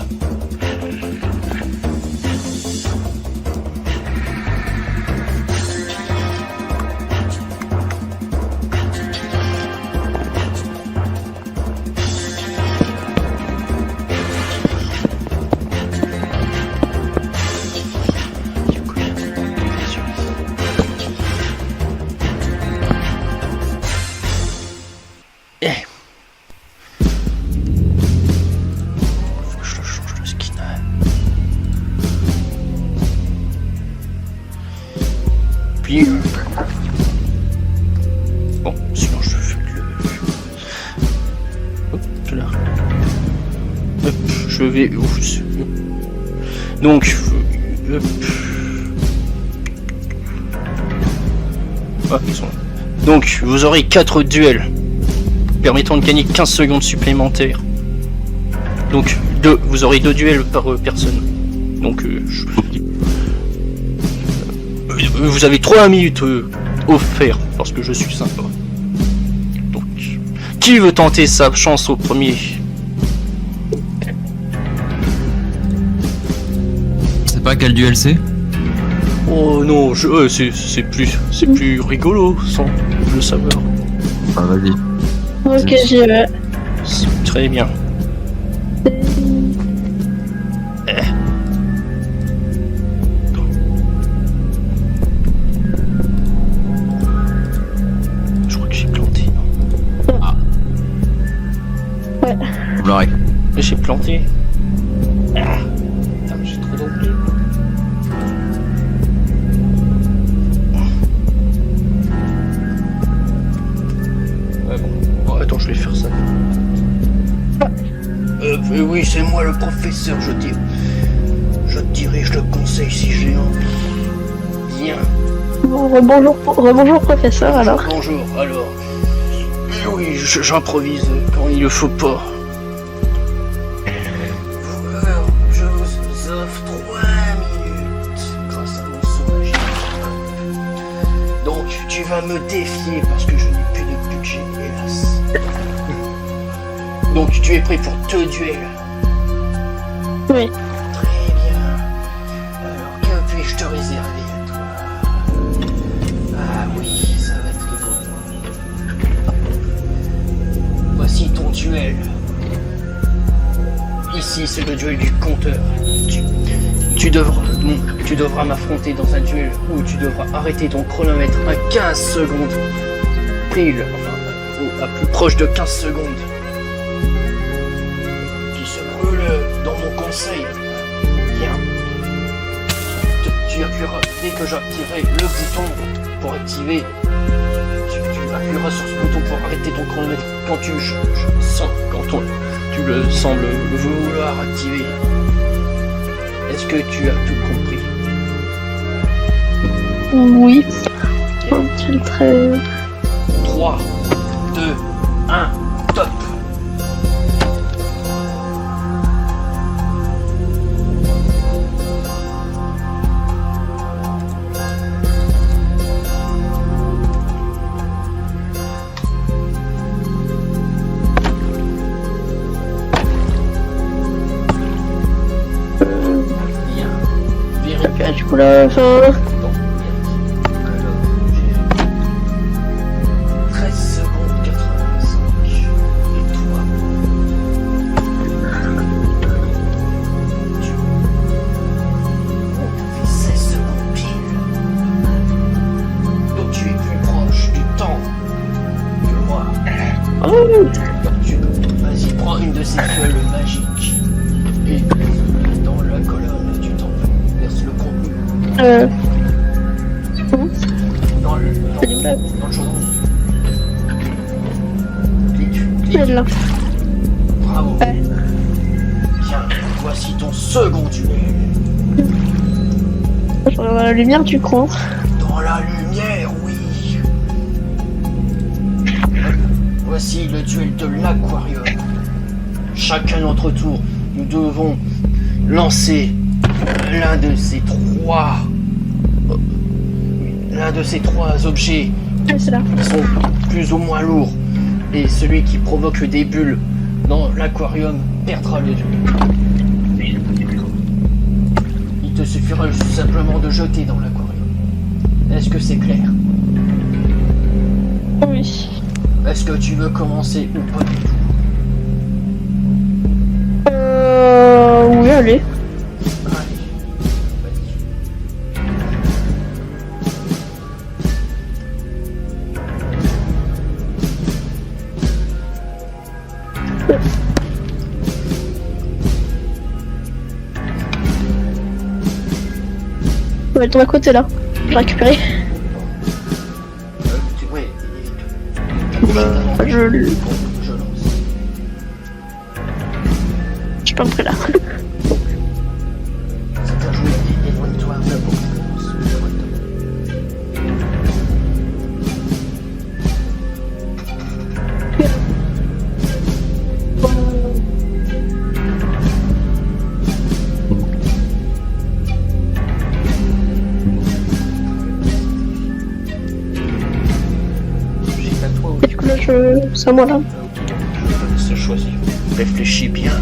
Bon, sinon je fais le... Hop, là. Hop, je vais... Donc... Hop. Ah, ils sont là. Donc, vous aurez 4 duels, permettant de gagner 15 secondes supplémentaires. Donc, vous aurez 2 duels par personne. Donc, vous avez 3 minutes offertes parce que je suis sympa. Donc, qui veut tenter sa chance au premier? C'est pas quel duel c'est? Oh non, c'est plus rigolo sans le savoir. Ah vas-y. Ok, j'y vais. Très bien. Je crois que j'ai planté, non? Ah. Ouais. Vous l'aurez. Mais j'ai planté. Ah. Putain, j'ai trop d'anglais. Ouais bon. Oh, attends, je vais faire ça. Oui, c'est moi le professeur, je dirige le conseil si j'ai envie. Bien. Bon, rebonjour professeur alors. Bonjour, alors. Oui, j'improvise quand il le faut pas. Je vous offre 3 minutes grâce à mon sauvage. Donc, tu vas me défier parce que je n'ai plus de budget, hélas. Donc, tu es prêt pour 2 duels? Oui. Très bien. Alors, que puis-je te réserver à toi? Ah oui, ça va être rigolo. Voici ton duel. Ici, c'est le duel du compteur. Tu devras m'affronter dans un duel où tu devras arrêter ton chronomètre à 15 secondes. Pile, enfin, à plus proche de 15 secondes. Qui se brûle dans mon conseil. Bien. Tu appuieras dès que j'activerai le bouton pour activer. Tu appuieras sur ce bouton pour arrêter ton chronomètre quand tu le sembles vouloir activer. Est-ce que tu as tout compris? Oui. C'est très... 3, 2, 1, top! Du coup là, enfin... Bon, alors, j'ai 13 secondes 85. Et toi? Tu fais 16 secondes pile. Donc tu es plus proche du Comment Dans le L'immeuble. dans le journal. Clique. Là. Bravo. Ouais. Tiens, voici ton second duel. Je regarde dans la lumière du coin. Dans la lumière, oui. Voici le duel de l'aquarium. Chacun notre tour, nous devons lancer l'un de ces trois objets Ah, c'est là. qui sont plus ou moins lourds. Et celui qui provoque des bulles dans l'aquarium perdra le duel. Il te suffira simplement de jeter dans l'aquarium. Est-ce que c'est clair? Oui. Est-ce que tu veux commencer ou pas du tout? Oui, allez. Allez, vas-y. On va être de ma côté là. Je vais récupérer. Ouais, Je lance. suis pas près là. C'est à jouer, éloigne-toi un peu pour que je lance. C'est à toi ou Et du coup là, c'est à moi là. je se choisit. Réfléchis bien.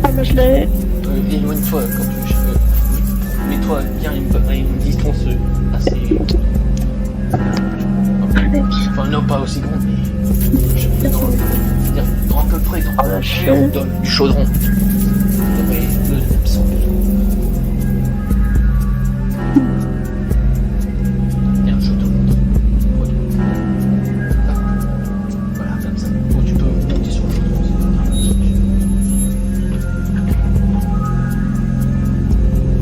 Ah bah je l'ai. Éloigne-toi quand tu mets-toi bien une distance assez. Enfin, non, pas aussi grande, mais. Je veux dire, à peu près dans la chair du chaudron. Mais le sang. Bien, je te montre. Voilà, comme ça. Ou tu peux monter sur le chaudron.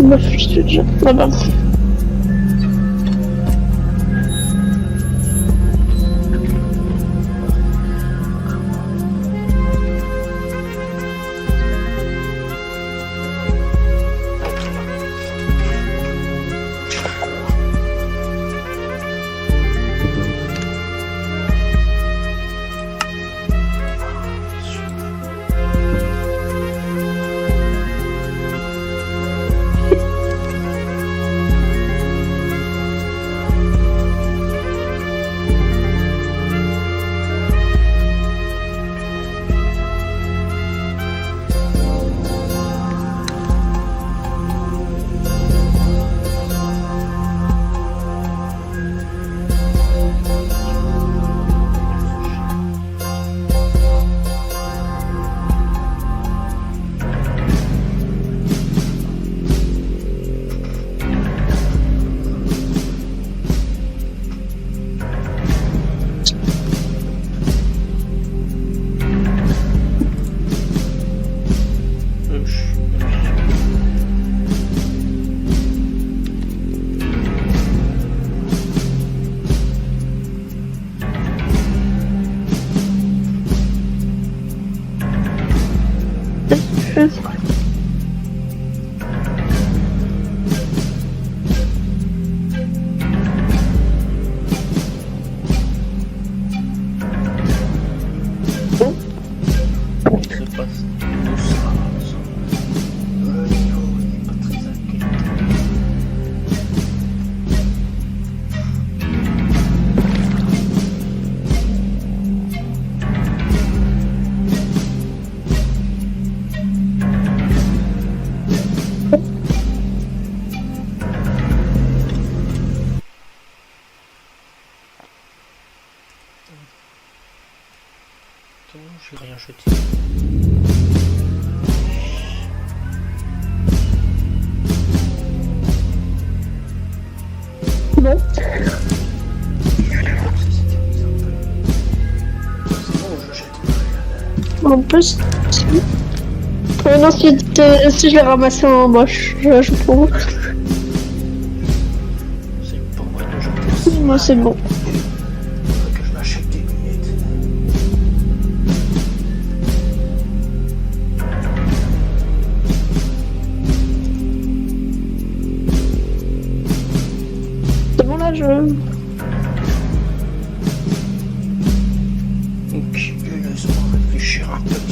Bah, je suis déjà. Ah bah. Se passe doucement. Le niveau n'est pas très inquiétant. J'ai rien jeté. Bon. En plus, non, si je l'ai ramassé en moche, je prends. C'est pour moi que je pense Moi, c'est bon. que je m'achète des lunettes. C'est bon, là, je... Ok, laisse-moi réfléchir un petit peu.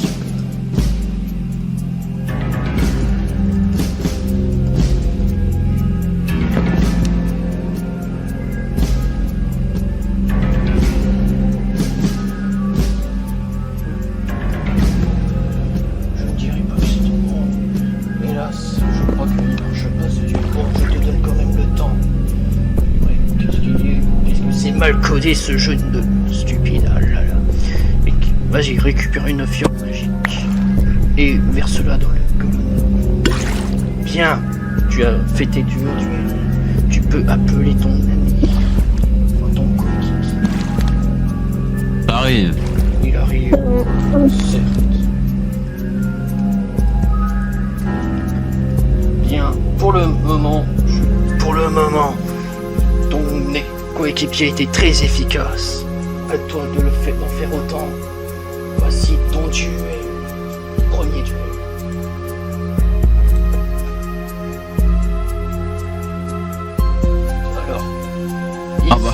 Je ne dirais pas que c'est tout bon. Hélas, je crois qu'il ne marche pas ce truc. Bon, je te donne quand même le temps. Ouais, qu'est-ce que c'est mal codé ce jeu de stupide. Ah là là. Vas-y, récupère une fiole magique et verse-la dans le commun. Bien, tu as fait tes dieux, tu peux appeler ton ami, enfin, ton coéquipier. Ça arrive. Il arrive, certes. Bien, pour le moment, ton coéquipier était très efficace. À toi de d'en faire autant. Voici ton duel. Premier duel. Alors, Ah bah.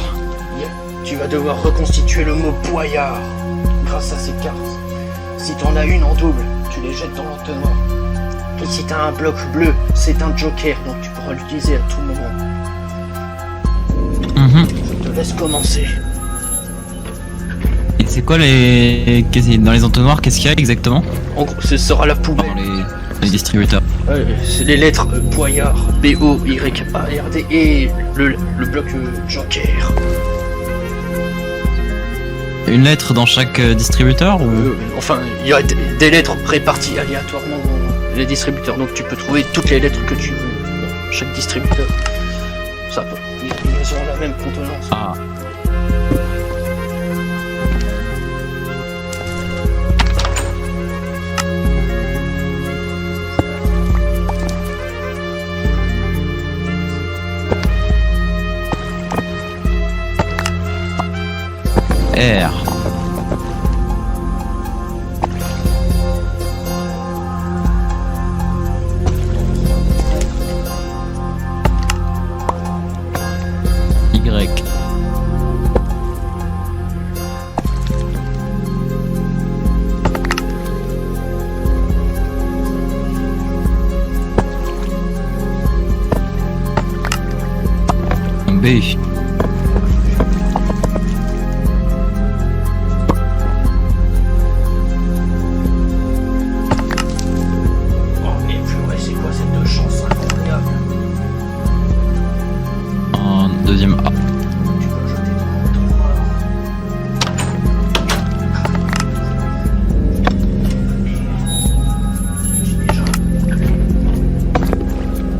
tu vas devoir reconstituer le mot poignard grâce à ces cartes. Si t'en as une en double, tu les jettes dans l'entonnoir. Et si t'as un bloc bleu, c'est un joker, donc tu pourras l'utiliser à tout moment. Je te laisse commencer. Et c'est quoi dans les entonnoirs, qu'est-ce qu'il y a exactement? En gros, ce sera la poubelle. Dans les distributeurs. C'est les lettres poignard, B-O-Y-A-R-D et le bloc joker. Une lettre dans chaque distributeur ou... Enfin, il y a des lettres réparties aléatoirement dans les distributeurs, donc tu peux trouver toutes les lettres que tu veux dans chaque distributeur. Ça peut. Ils ont la même contenance. Ah. R. Y. B. Deuxième A.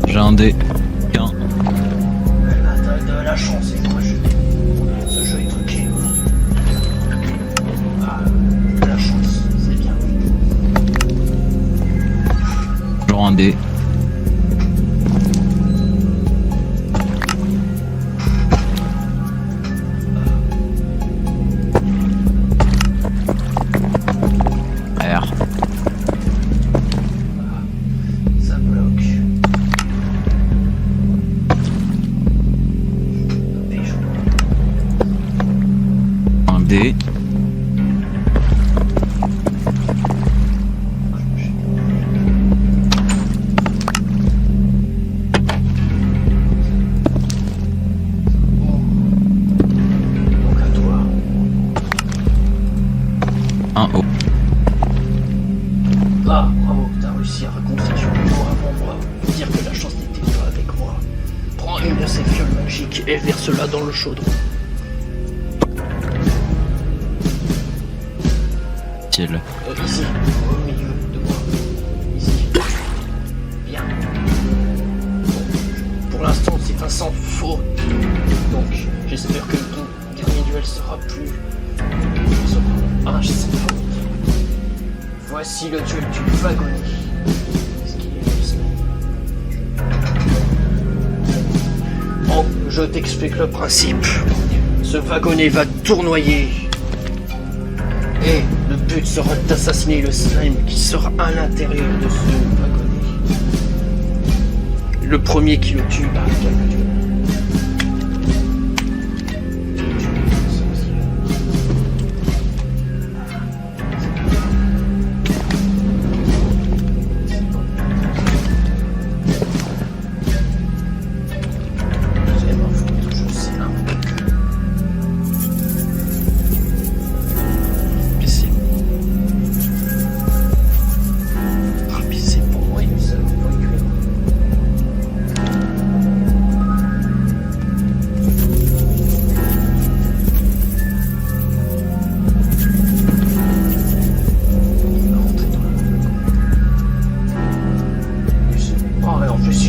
J'ai un dé. Qu'un. T'as de la chance, et moi ce jeu est truqué. Ah, de la chance, c'est bien. Genre un dé. D. Donc à toi. Un O. Ah, bravo, t'as réussi à reconstituer le mot avant moi. Faut dire que la chance n'était pas avec moi. Prends une de ces fioles magiques et verse-la dans le chaudron. Ici, au milieu de moi. Ici. Bien. Bon, pour l'instant, c'est un sans faute. Donc, j'espère que ton dernier duel sera plus... un sans faute. Voici le duel du wagonnet. Oh, je t'explique le principe. Ce wagonnet va tournoyer. Et le but sera d'assassiner le slime qui sera à l'intérieur de ce wagonnet. Le premier qui le tue, bah, gagne le duel.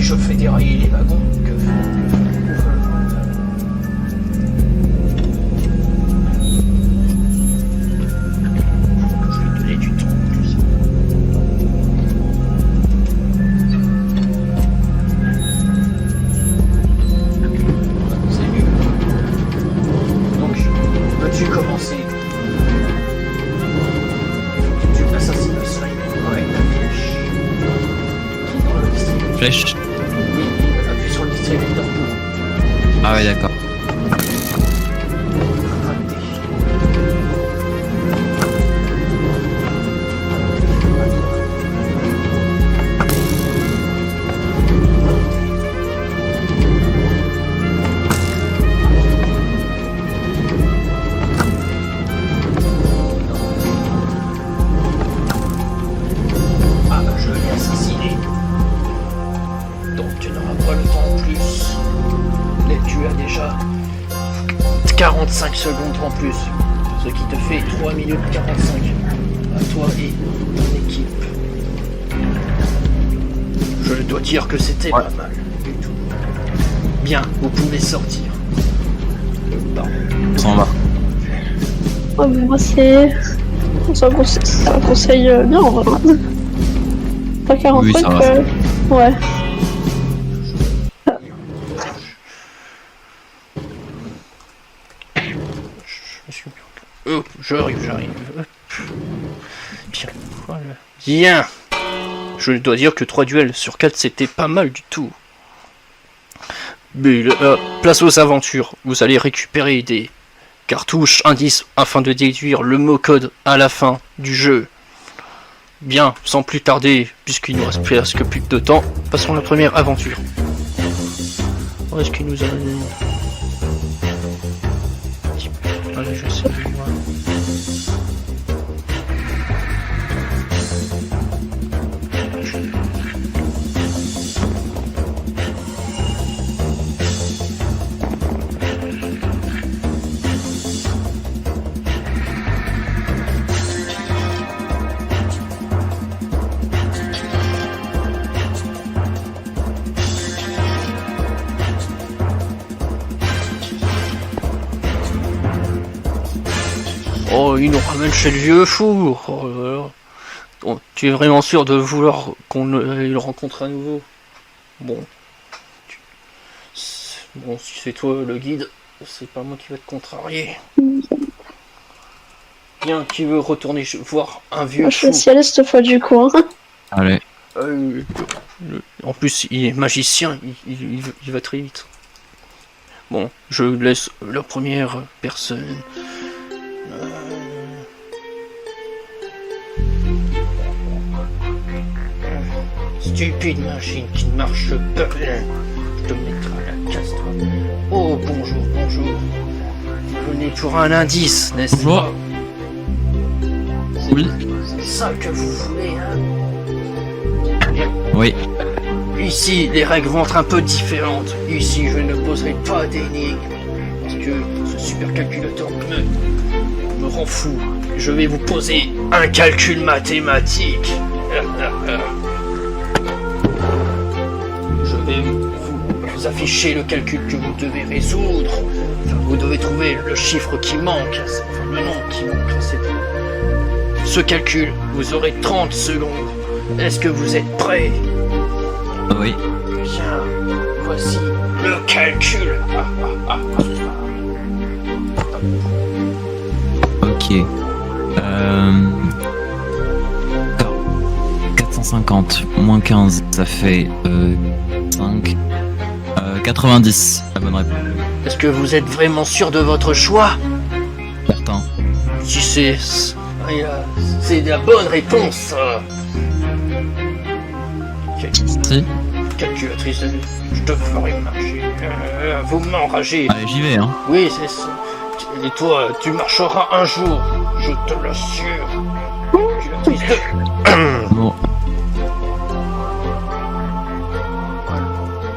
Je fais dérailler les wagons, que je vais donner du temps en plus. Salut. Donc, peux-tu commencer? Tu assassines le slime avec ta flèche. Flèche. Appuie sur le distributeur pour Ah ouais, d'accord. Ah, je l'ai assassiné. Donc tu n'auras pas le temps en plus. Mais tu as déjà 45 secondes en plus. Ce qui te fait 3 minutes 45. À toi et ton équipe. Je dois dire que c'était pas mal du tout. Bien, vous pouvez sortir. Pardon. On s'en va. Ouais, mais moi c'est un conseil bien en vrai. Pas 45, Oui, ça va. ouais. Oh, j'arrive. Bien, voilà. Bien. Je dois dire que 3 duels sur 4 c'était pas mal du tout. Mais place aux aventures. Vous allez récupérer des cartouches indices afin de déduire le mot code à la fin du jeu. Bien, sans plus tarder, puisqu'il nous reste presque plus de temps, passons à la première aventure. Où est-ce qu'il nous a... Allez, je sais plus, moi. Oh, il nous ramène chez le vieux fou. Oh là là. Bon, tu es vraiment sûr de vouloir qu'on le rencontre à nouveau? Bon. Bon, si c'est toi le guide, c'est pas moi qui vais te contrarier. Bien, qui veut retourner voir un vieux Moi, je fou? vais y aller cette fois du coup. Hein. Allez. En plus, il est magicien, il va très vite. Bon, je laisse la première personne. Stupide machine qui ne marche pas bien. Je te mettrai à la casse, toi. Oh, bonjour. Vous venez pour un indice, n'est-ce Bonjour. pas? Oui. C'est ça que vous voulez, hein? Bien. Oui. Ici, les règles vont être un peu différentes. Ici, je ne poserai pas d'énigmes. Parce que ce supercalculateur me rend fou. Je vais vous poser un calcul mathématique. Je vais vous afficher le calcul que vous devez résoudre. Enfin, vous devez trouver le chiffre qui manque. Enfin, le nom qui manque. ce calcul, vous aurez 30 secondes. Est-ce que vous êtes prêts? Oui. Bien, voici le calcul. Ok. 450 moins 15, ça fait 5. 90, la bonne réponse. Est-ce que vous êtes vraiment sûr de votre choix? Certain. Si c'est la bonne réponse. Si. Calculatrice, je te ferai marcher. Vous m'enragez. Allez, j'y vais, hein. Oui, c'est ça. Et toi, tu marcheras un jour, je te l'assure. Calculatrice de... Bon.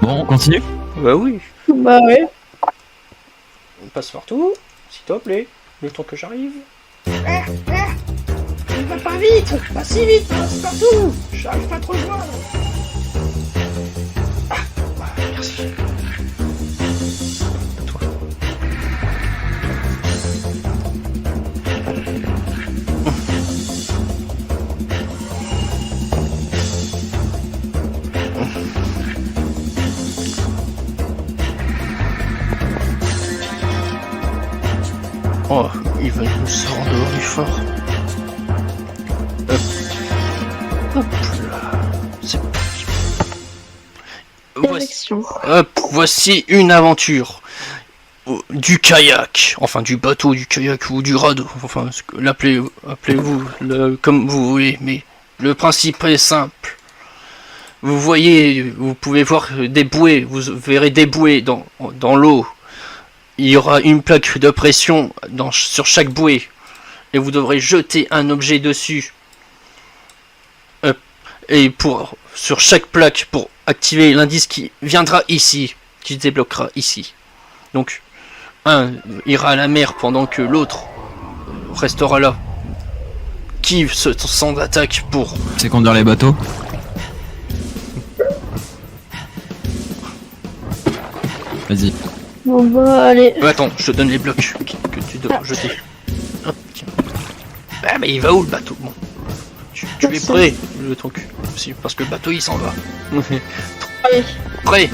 Bon, on continue? Bah oui. Bah ouais. Passe partout, s'il te plaît, le temps que j'arrive. Il va pas vite, pas si vite, passe partout. J'arrive pas trop loin. Merci. Toi. Oh, il va nous sortir dehors du fort. Hop là. C'est parti. Direction. Voici une aventure. Du kayak. Enfin, du bateau, du kayak ou du radeau. Enfin, appelez-vous comme vous voulez. Mais le principe est simple. Vous voyez, vous pouvez voir des bouées. Vous verrez des bouées dans l'eau. Il y aura une plaque de pression sur chaque bouée et vous devrez jeter un objet dessus. Et sur chaque plaque, pour activer l'indice qui viendra ici, qui se débloquera ici. Donc, un ira à la mer pendant que l'autre restera là. Qui se sent d'attaque pour... C'est conduire les bateaux? Vas-y. Bon bah allez. Attends, je te donne les blocs que tu dois jeter. Hop, tiens. Ah mais il va où le bateau? Bon. Tu es prêt le truc aussi, parce que le bateau il s'en va. Allez. Prêt?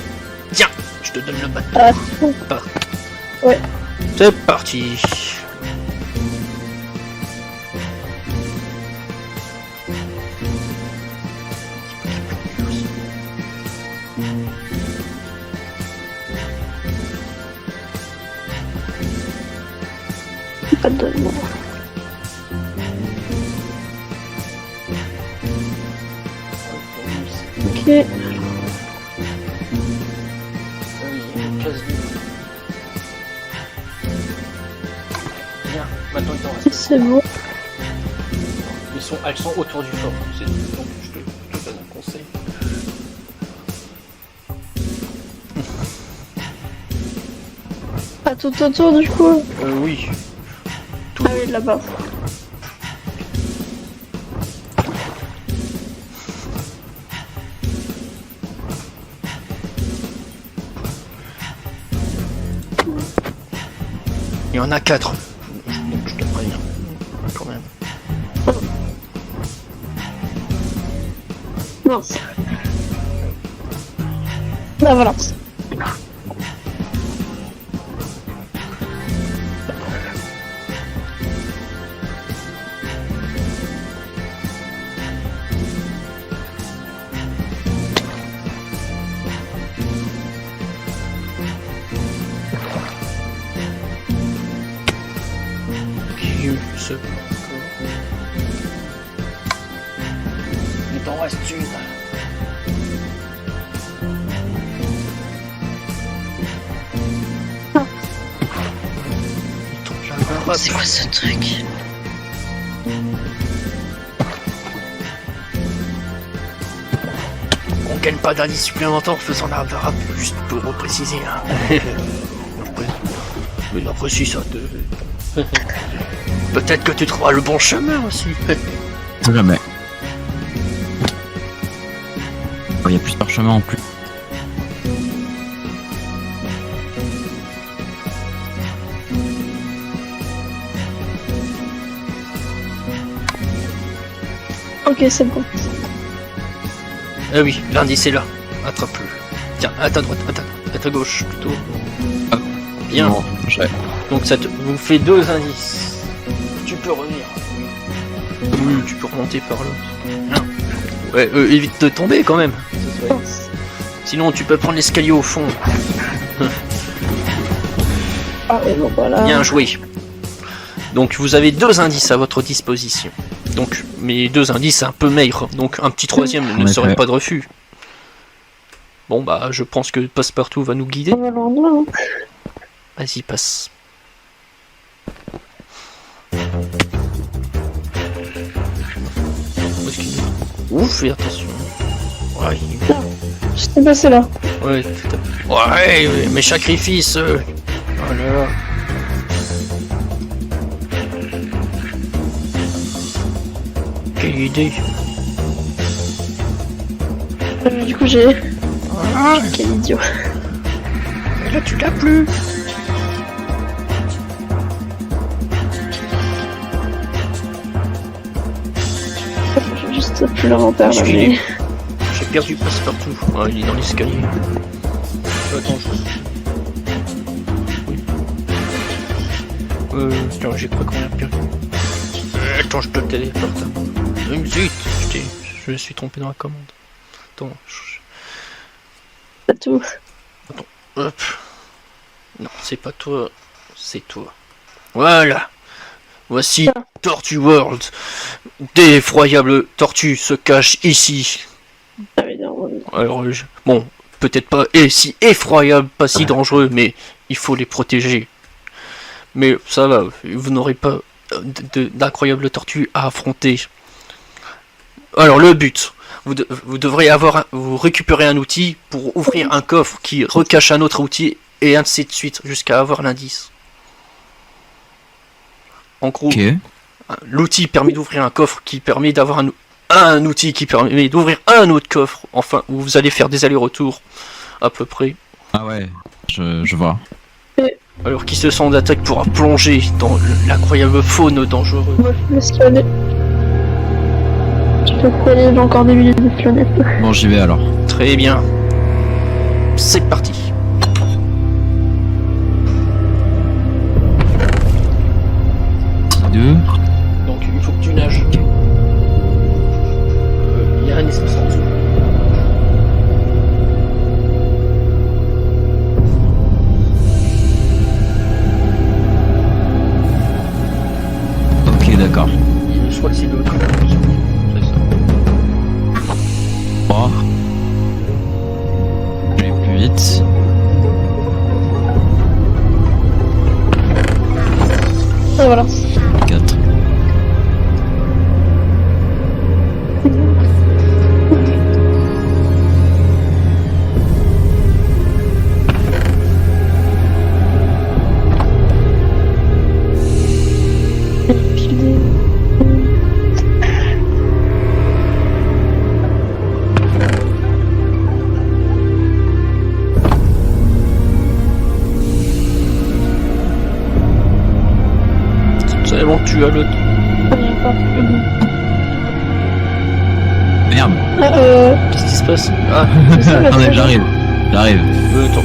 Tiens, je te donne le bateau. Ouais. C'est parti. Pas de moi. Ok. Bien, maintenant il t'en reste. C'est bon. Elles sont autour du fort. Donc je te donne un conseil. Pas tout autour du coup. Oui. Ah oui, là-bas. Il y en a 4. Donc je te préviens. Quand même. Non. Là voilà. Il t'en reste une. C'est quoi ce truc? On gagne pas d'indice supplémentaire en faisant la rap, juste pour repréciser. Hein. Mais apprécie ça te... Peut-être que tu trouveras le bon chemin aussi. Jamais. Il y a plus de parchemin en plus. Ok, c'est bon. Ah oui, l'indice est là. Attrape-le. Tiens, à ta droite, à ta gauche plutôt. Ah. Bien. Bon, Donc ça vous fait 2 indices. Tu peux revenir. Oui, tu peux remonter par là. Ouais, évite de tomber quand même. Sinon, tu peux prendre l'escalier au fond. Ah, et bon, voilà. Bien joué. Donc vous avez 2 indices à votre disposition. Donc, mais 2 indices un peu maigres. Donc un petit troisième ne serait pas de refus. Bon bah, je pense que Passepartout va nous guider. Vas-y, passe. Où est-ce qu'il est ? Ouf, fais attention. Ouais, Je sais passer là. ouais, ouais, mes sacrifices. Oh là là. Quelle idée. Du coup, j'ai. Quel idiot. Mais là, tu l'as plus. J'ai juste plus l'inventaire là, Excusez. mais. J'ai perdu Passepartout. Ah, il est dans l'escalier. Attends, tiens, j'ai quoi qu'on a perdu. Attends, je te téléporte. Zut, je me suis trompé dans la commande. Attends, C'est tout. hop. Non, c'est pas toi, c'est toi. Voilà. Voici Tortue World. D'effroyables tortues se cachent ici. Ah, mais non, Alors, bon, peut-être pas si effroyable, pas si dangereux, mais il faut les protéger. Mais ça va, vous n'aurez pas d'incroyables tortues à affronter. Alors, le but, vous devrez vous récupérer un outil pour ouvrir un coffre qui recache un autre outil et ainsi de suite jusqu'à avoir l'indice. En gros, ok. l'outil permet d'ouvrir un coffre qui permet d'avoir un outil qui permet d'ouvrir un autre coffre. Enfin, où vous allez faire des allers-retours à peu près. Ah ouais, je vois. Alors qui se sent d'attaque pourra plonger dans l'incroyable faune dangereuse. moi je laisse aller. Je peux pas aller, j'ai encore des milliers de planètes. Bon, j'y vais alors. Très bien. C'est parti. Deux. Donc il faut que tu nages. Il y a un espace en dessous. Ok, d'accord. Je crois que c'est le camp. C'est ça. 3. Je vais plus vite. Ah voilà. 4. C'est bon, tu as le... Merde. Qu'est-ce qui se passe? Ah, Attendez, j'arrive. J'arrive. attends,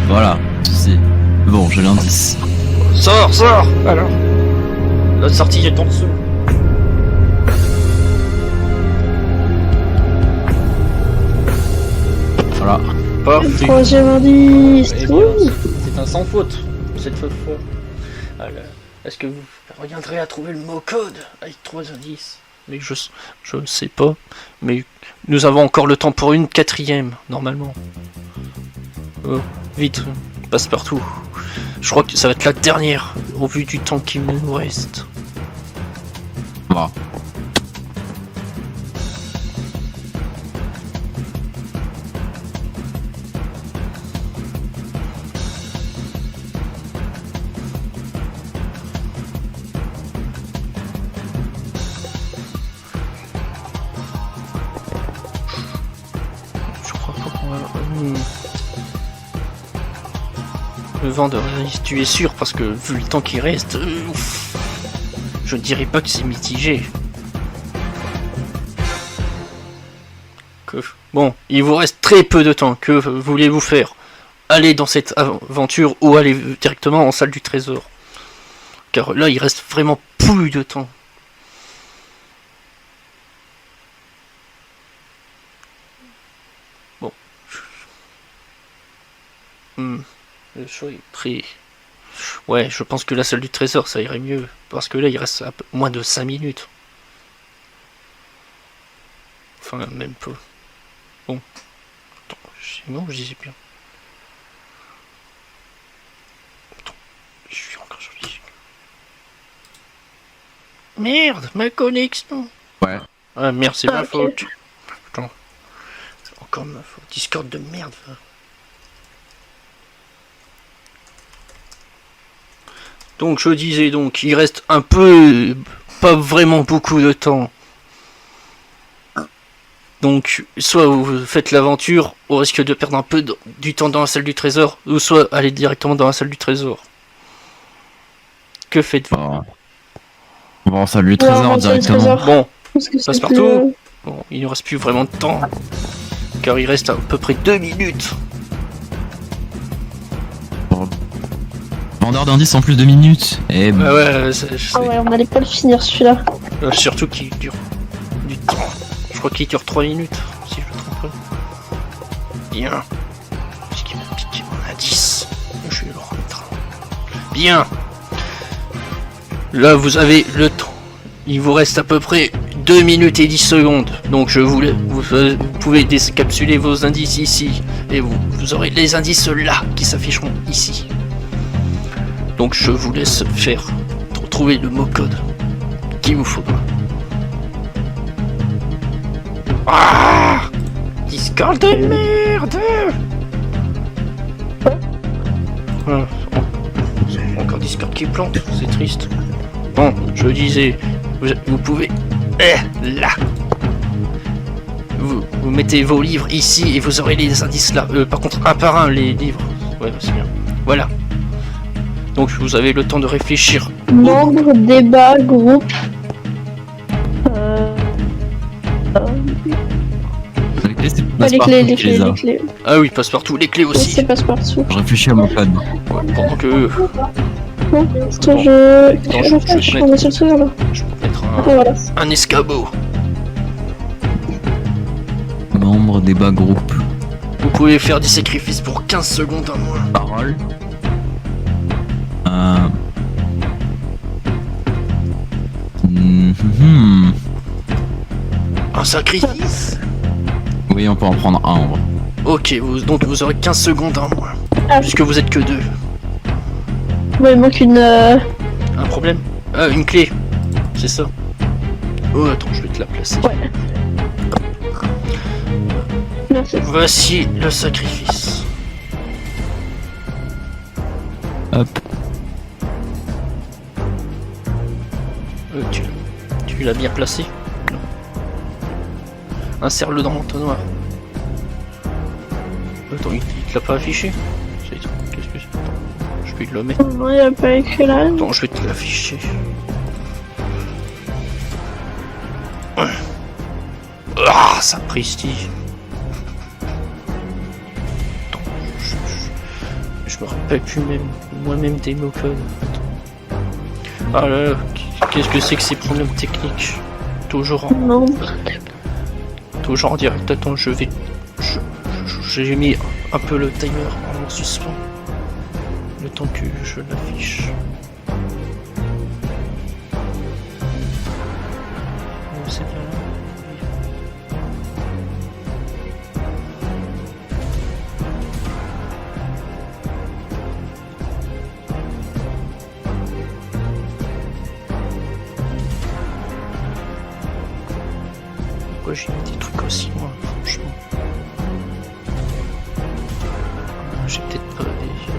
Voilà. Si. Bon, j'ai l'indice. Sors. Alors. La sortie est en dessous. Voilà. Parfait. Troisième indice. Eh bien, c'est un sans faute, cette fois. Alors, est-ce que vous reviendrez à trouver le mot code avec 3 indices? Mais je ne sais pas. Mais nous avons encore le temps pour une 4e, normalement. Oh, vite, Passepartout. Je crois que ça va être la dernière, au vu du temps qui nous reste. Bon. Je crois pas qu'on va... Le vendeur, tu es sûr? Parce que vu le temps qui reste... je ne dirais pas que c'est mitigé. Bon, il vous reste très peu de temps. Que voulez-vous faire? Aller dans cette aventure ou aller directement en salle du trésor? Car là, il reste vraiment plus de temps. Bon. Le choix est pris. Ouais, je pense que la salle du trésor, ça irait mieux. Parce que là, il reste moins de 5 minutes. Enfin, même peu. Bon. Attends, bon, je disais bien. Attends, je suis encore sur le disque. Merde, ma connexion. Ouais. Ah merde, c'est ma ok. faute. Attends, c'est encore ma faute. Discord de merde. Donc je disais donc, il reste un peu, pas vraiment beaucoup de temps. Donc, soit vous faites l'aventure au risque de perdre un peu du temps dans la salle du trésor, ou soit aller directement dans la salle du trésor. Que faites-vous? Bon, ça lui Ouais, trésor on va sur le directement. trésor. Bon, Parce que c'est Passe-partout. Bon, il ne reste plus vraiment de temps, car il reste à peu près 2 minutes. Vendeur d'indices en plus de minutes. Eh ben, Ah ouais, Ah ouais, on allait pas le finir celui-là. surtout qu'il dure du temps. Je crois qu'il dure 3 minutes, si je me trompe pas. Bien. Puisqu'il m'a piqué mon indice, je vais le remettre. Bien. Là, vous avez le temps. Il vous reste à peu près 2 minutes et 10 secondes. Donc, vous pouvez décapsuler vos indices ici. Et vous aurez les indices là qui s'afficheront ici. Donc, je vous laisse faire. Trouver le mot code qu'il vous faudra. Ah! Discord de merde! Ah, c'est encore Discord qui plante, c'est triste. Bon, je disais, vous pouvez... là! Vous mettez vos livres ici et vous aurez les indices là. Par contre, un par un, les livres. Ouais, c'est bien. Voilà. Donc, vous avez le temps de réfléchir. Membre, débat, groupe. les clés, c'est Pas les Passepartout clés, les qui clés, les a. les clés. Ah oui, passe-partout, les clés Oui, aussi. c'est passe-partout. Je réfléchis à mon code. Ouais, pendant que... Non, parce que je... Attends, Qu'est-ce que je je fais? vais Je remets sur le trésor là. Je peux mettre Ah, voilà. un escabeau. Membre, débat, groupe. Vous pouvez faire des sacrifices pour 15 secondes à moins. Parole. Un sacrifice? Oui, on peut en prendre un en vrai. Ok, donc vous aurez 15 secondes en moins. Ah. Puisque vous êtes que 2. Ouais, il manque une... Un problème? Une clé. C'est ça. Oh, attends, je vais te la placer. Ouais. Merci. Voici le sacrifice. Hop. Tu l'as bien placé? Non. Insère-le dans l'entonnoir. Attends, il te l'a pas affiché? Qu'est-ce que c'est? Attends, je vais te le mettre. Non, il a pas écrit là. Attends, je vais te l'afficher. Ah, ça prestige. Attends, je me rappelle plus même moi-même des mots codes. Attends. Ah là là, qu'est-ce que c'est que ces problèmes techniques? Toujours en, Non. toujours en direct. Attends, j'ai mis un peu le timer en suspens. Le temps que je l'affiche. C'est pas là. Pourquoi j'ai mis des trucs aussi loin, franchement? J'ai peut-être pas des...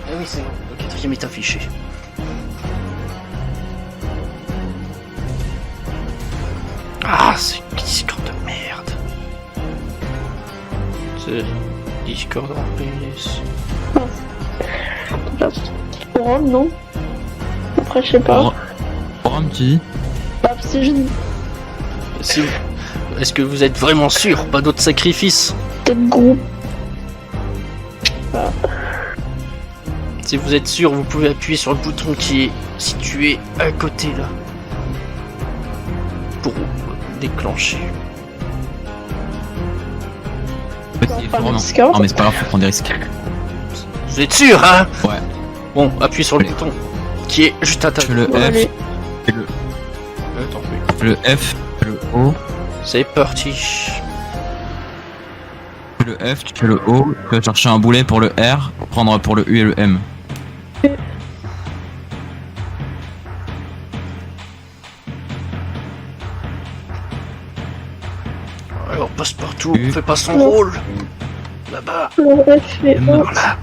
Ah oui, c'est bon, le quatrième est affiché. Ah, c'est Discord de merde. C'est Discord en PLS. Orange, non. Après, je sais pas. forum, tu dis? Bah, c'est juste Est-ce que vous êtes vraiment sûr? Pas d'autres sacrifices? peut-être groupe. Si vous êtes sûr, vous pouvez appuyer sur le bouton qui est situé à côté là. Pour déclencher. Petit Enfin, forum. Discord. Non mais c'est pas grave, faut prendre des risques. Vous êtes sûr, hein? Ouais. Bon, appuyez sur le Allez. bouton qui est juste à ta Je fais le Bon, F, allez. et le, Attends, le F, le O. c'est parti. Tu fais le F, tu fais le O, tu vas chercher un boulet pour le R, prendre pour le U et le M. Alors passe partout, U. fais pas son Non. rôle. Là-bas, Le F et O. voilà.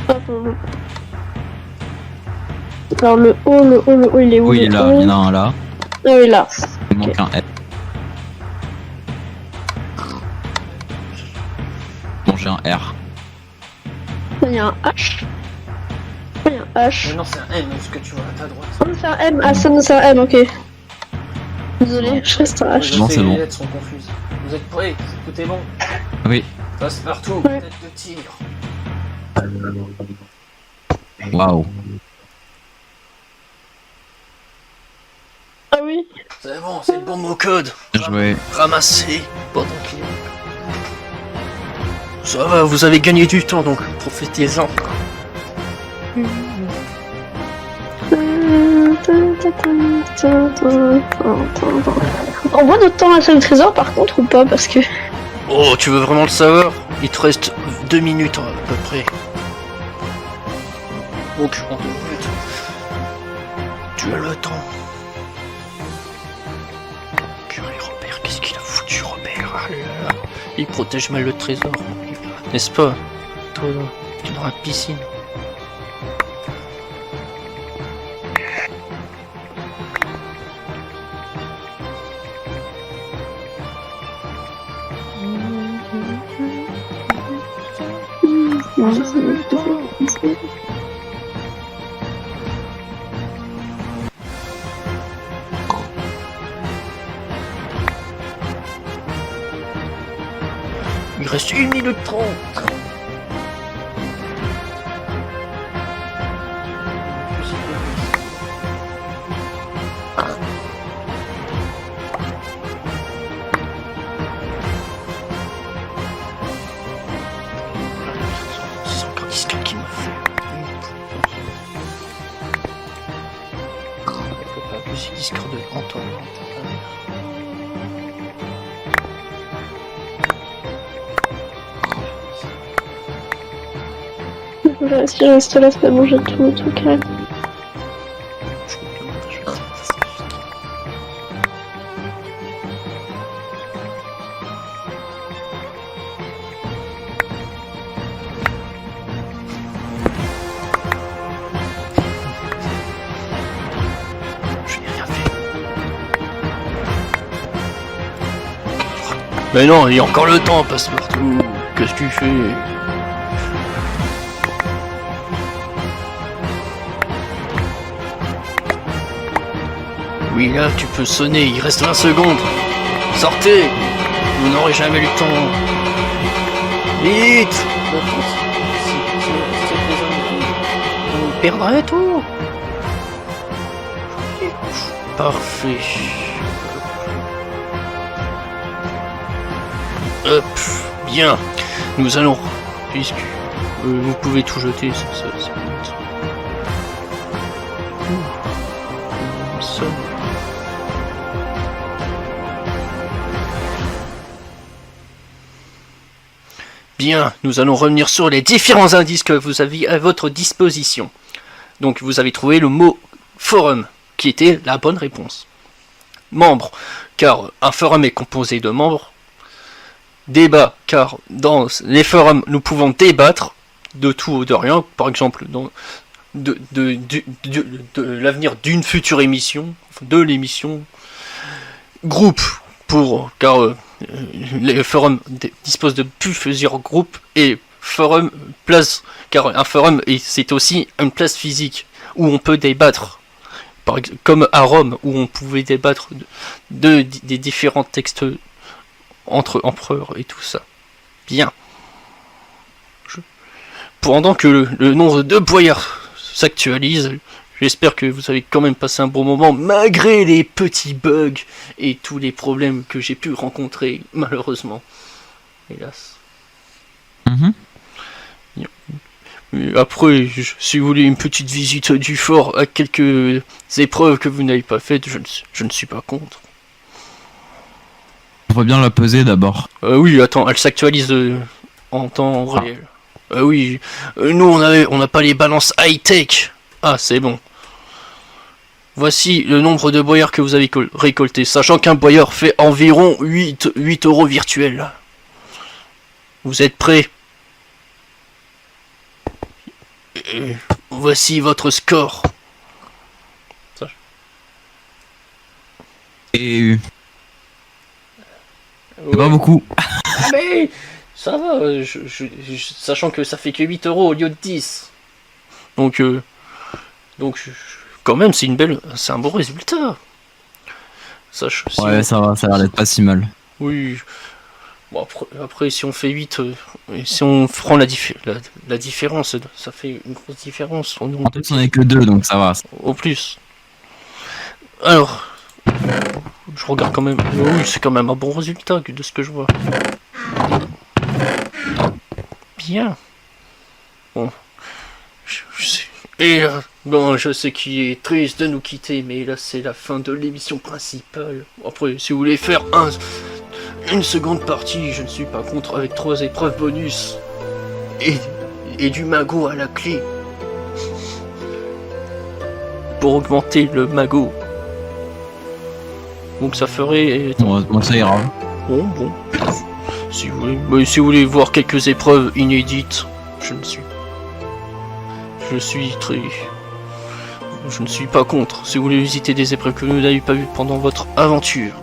Hop, hop. Alors le O, il est où? Oui, il est le là, O il y en a un là. Ah oui, là. Il manque un F. Bon, j'ai un R. Il y a un H. Il y a un H. non, c'est un M, ce que tu vois à ta droite. Oh, c'est un M. Ah, ça, c'est un M, ok. Désolé, je reste un H. Non, c'est bon. Les lettres sont confuses. Vous êtes prêts? Tout est bon. Oui. Passe partout, Ouais. tête de tir. Waouh. Ah oui. C'est bon, c'est le bon mot code. Bien joué. Ramassez pendant qu'il est. Ça va, vous avez gagné du temps donc profitez-en. On voit notre temps à la salle du trésor par contre ou pas? Parce que. Oh, tu veux vraiment le savoir? Il te reste 2 minutes à peu près. Donc, en 2 minutes, tu as le temps. Curé Robert, qu'est-ce qu'il a foutu, Robert? Ah là là. Il protège mal le trésor, n'est-ce pas? Toi, tu es dans la piscine. Il reste 1 minute 30. C'est encore Discord qui m'a fait. Il faut pas abuser Discord de Antoine. Si je reste là, c'est bon, j'ai tout le truc là. Je coupe le montage, ça sera juste. Je n'ai rien fait. Mais non, il y a encore le temps, passe-partout. Qu'est-ce que tu fais? Oui, là, tu peux sonner, il reste 20 secondes. Sortez! Vous n'aurez jamais le temps. Vite! On perdrait tout. Parfait. Hop, bien. Nous allons... Puisque... vous pouvez tout jeter, ça sonne. Bien, nous allons revenir sur les différents indices que vous aviez à votre disposition. Donc vous avez trouvé le mot forum, qui était la bonne réponse. Membre, car un forum est composé de membres. Débat, car dans les forums nous pouvons débattre de tout ou de rien, par exemple de l'avenir d'une future émission, de l'émission. Groupe, car les forums disposent de plusieurs groupes, et forum, place, car un forum, c'est aussi une place physique où on peut débattre. Comme à Rome, où on pouvait débattre des différents textes entre empereurs et tout ça. Bien. Pendant que le nombre de boyards s'actualise, j'espère que vous avez quand même passé un bon moment, malgré les petits bugs et tous les problèmes que j'ai pu rencontrer, malheureusement. Hélas. Après, si vous voulez une petite visite du fort à quelques épreuves que vous n'avez pas faites, je ne suis pas contre. On va bien la peser d'abord. Oui, attends, elle s'actualise en temps réel. Oui, nous on n'a pas les balances high-tech. Ah, c'est bon. Voici le nombre de boyards que vous avez récolté, sachant qu'un boyard fait environ 8 euros virtuels. Vous êtes prêts? Et voici votre score. Et... c'est pas beaucoup. Mais ça va, sachant que ça fait que 8 euros au lieu de 10. Donc quand même, c'est un bon résultat. Ouais, ça va, ça a l'air d'être pas si mal. Oui. Bon, après, si on fait 8, si on prend la différence, ça fait une grosse différence. En plus, on est que 2, donc ça va. Au plus. Alors, je regarde quand même. Oui, c'est quand même un bon résultat de ce que je vois. Bien. Bon. Et bon, je sais qu'il est triste de nous quitter, mais là c'est la fin de l'émission principale. Après, si vous voulez faire une seconde partie, je ne suis pas contre, avec 3 épreuves bonus et du magot à la clé pour augmenter le magot. Donc ça ferait. Moi ça ira. Bon. Si vous voulez voir quelques épreuves inédites, je ne suis pas contre. Si vous voulez visiter des épreuves que vous n'avez pas vues pendant votre aventure,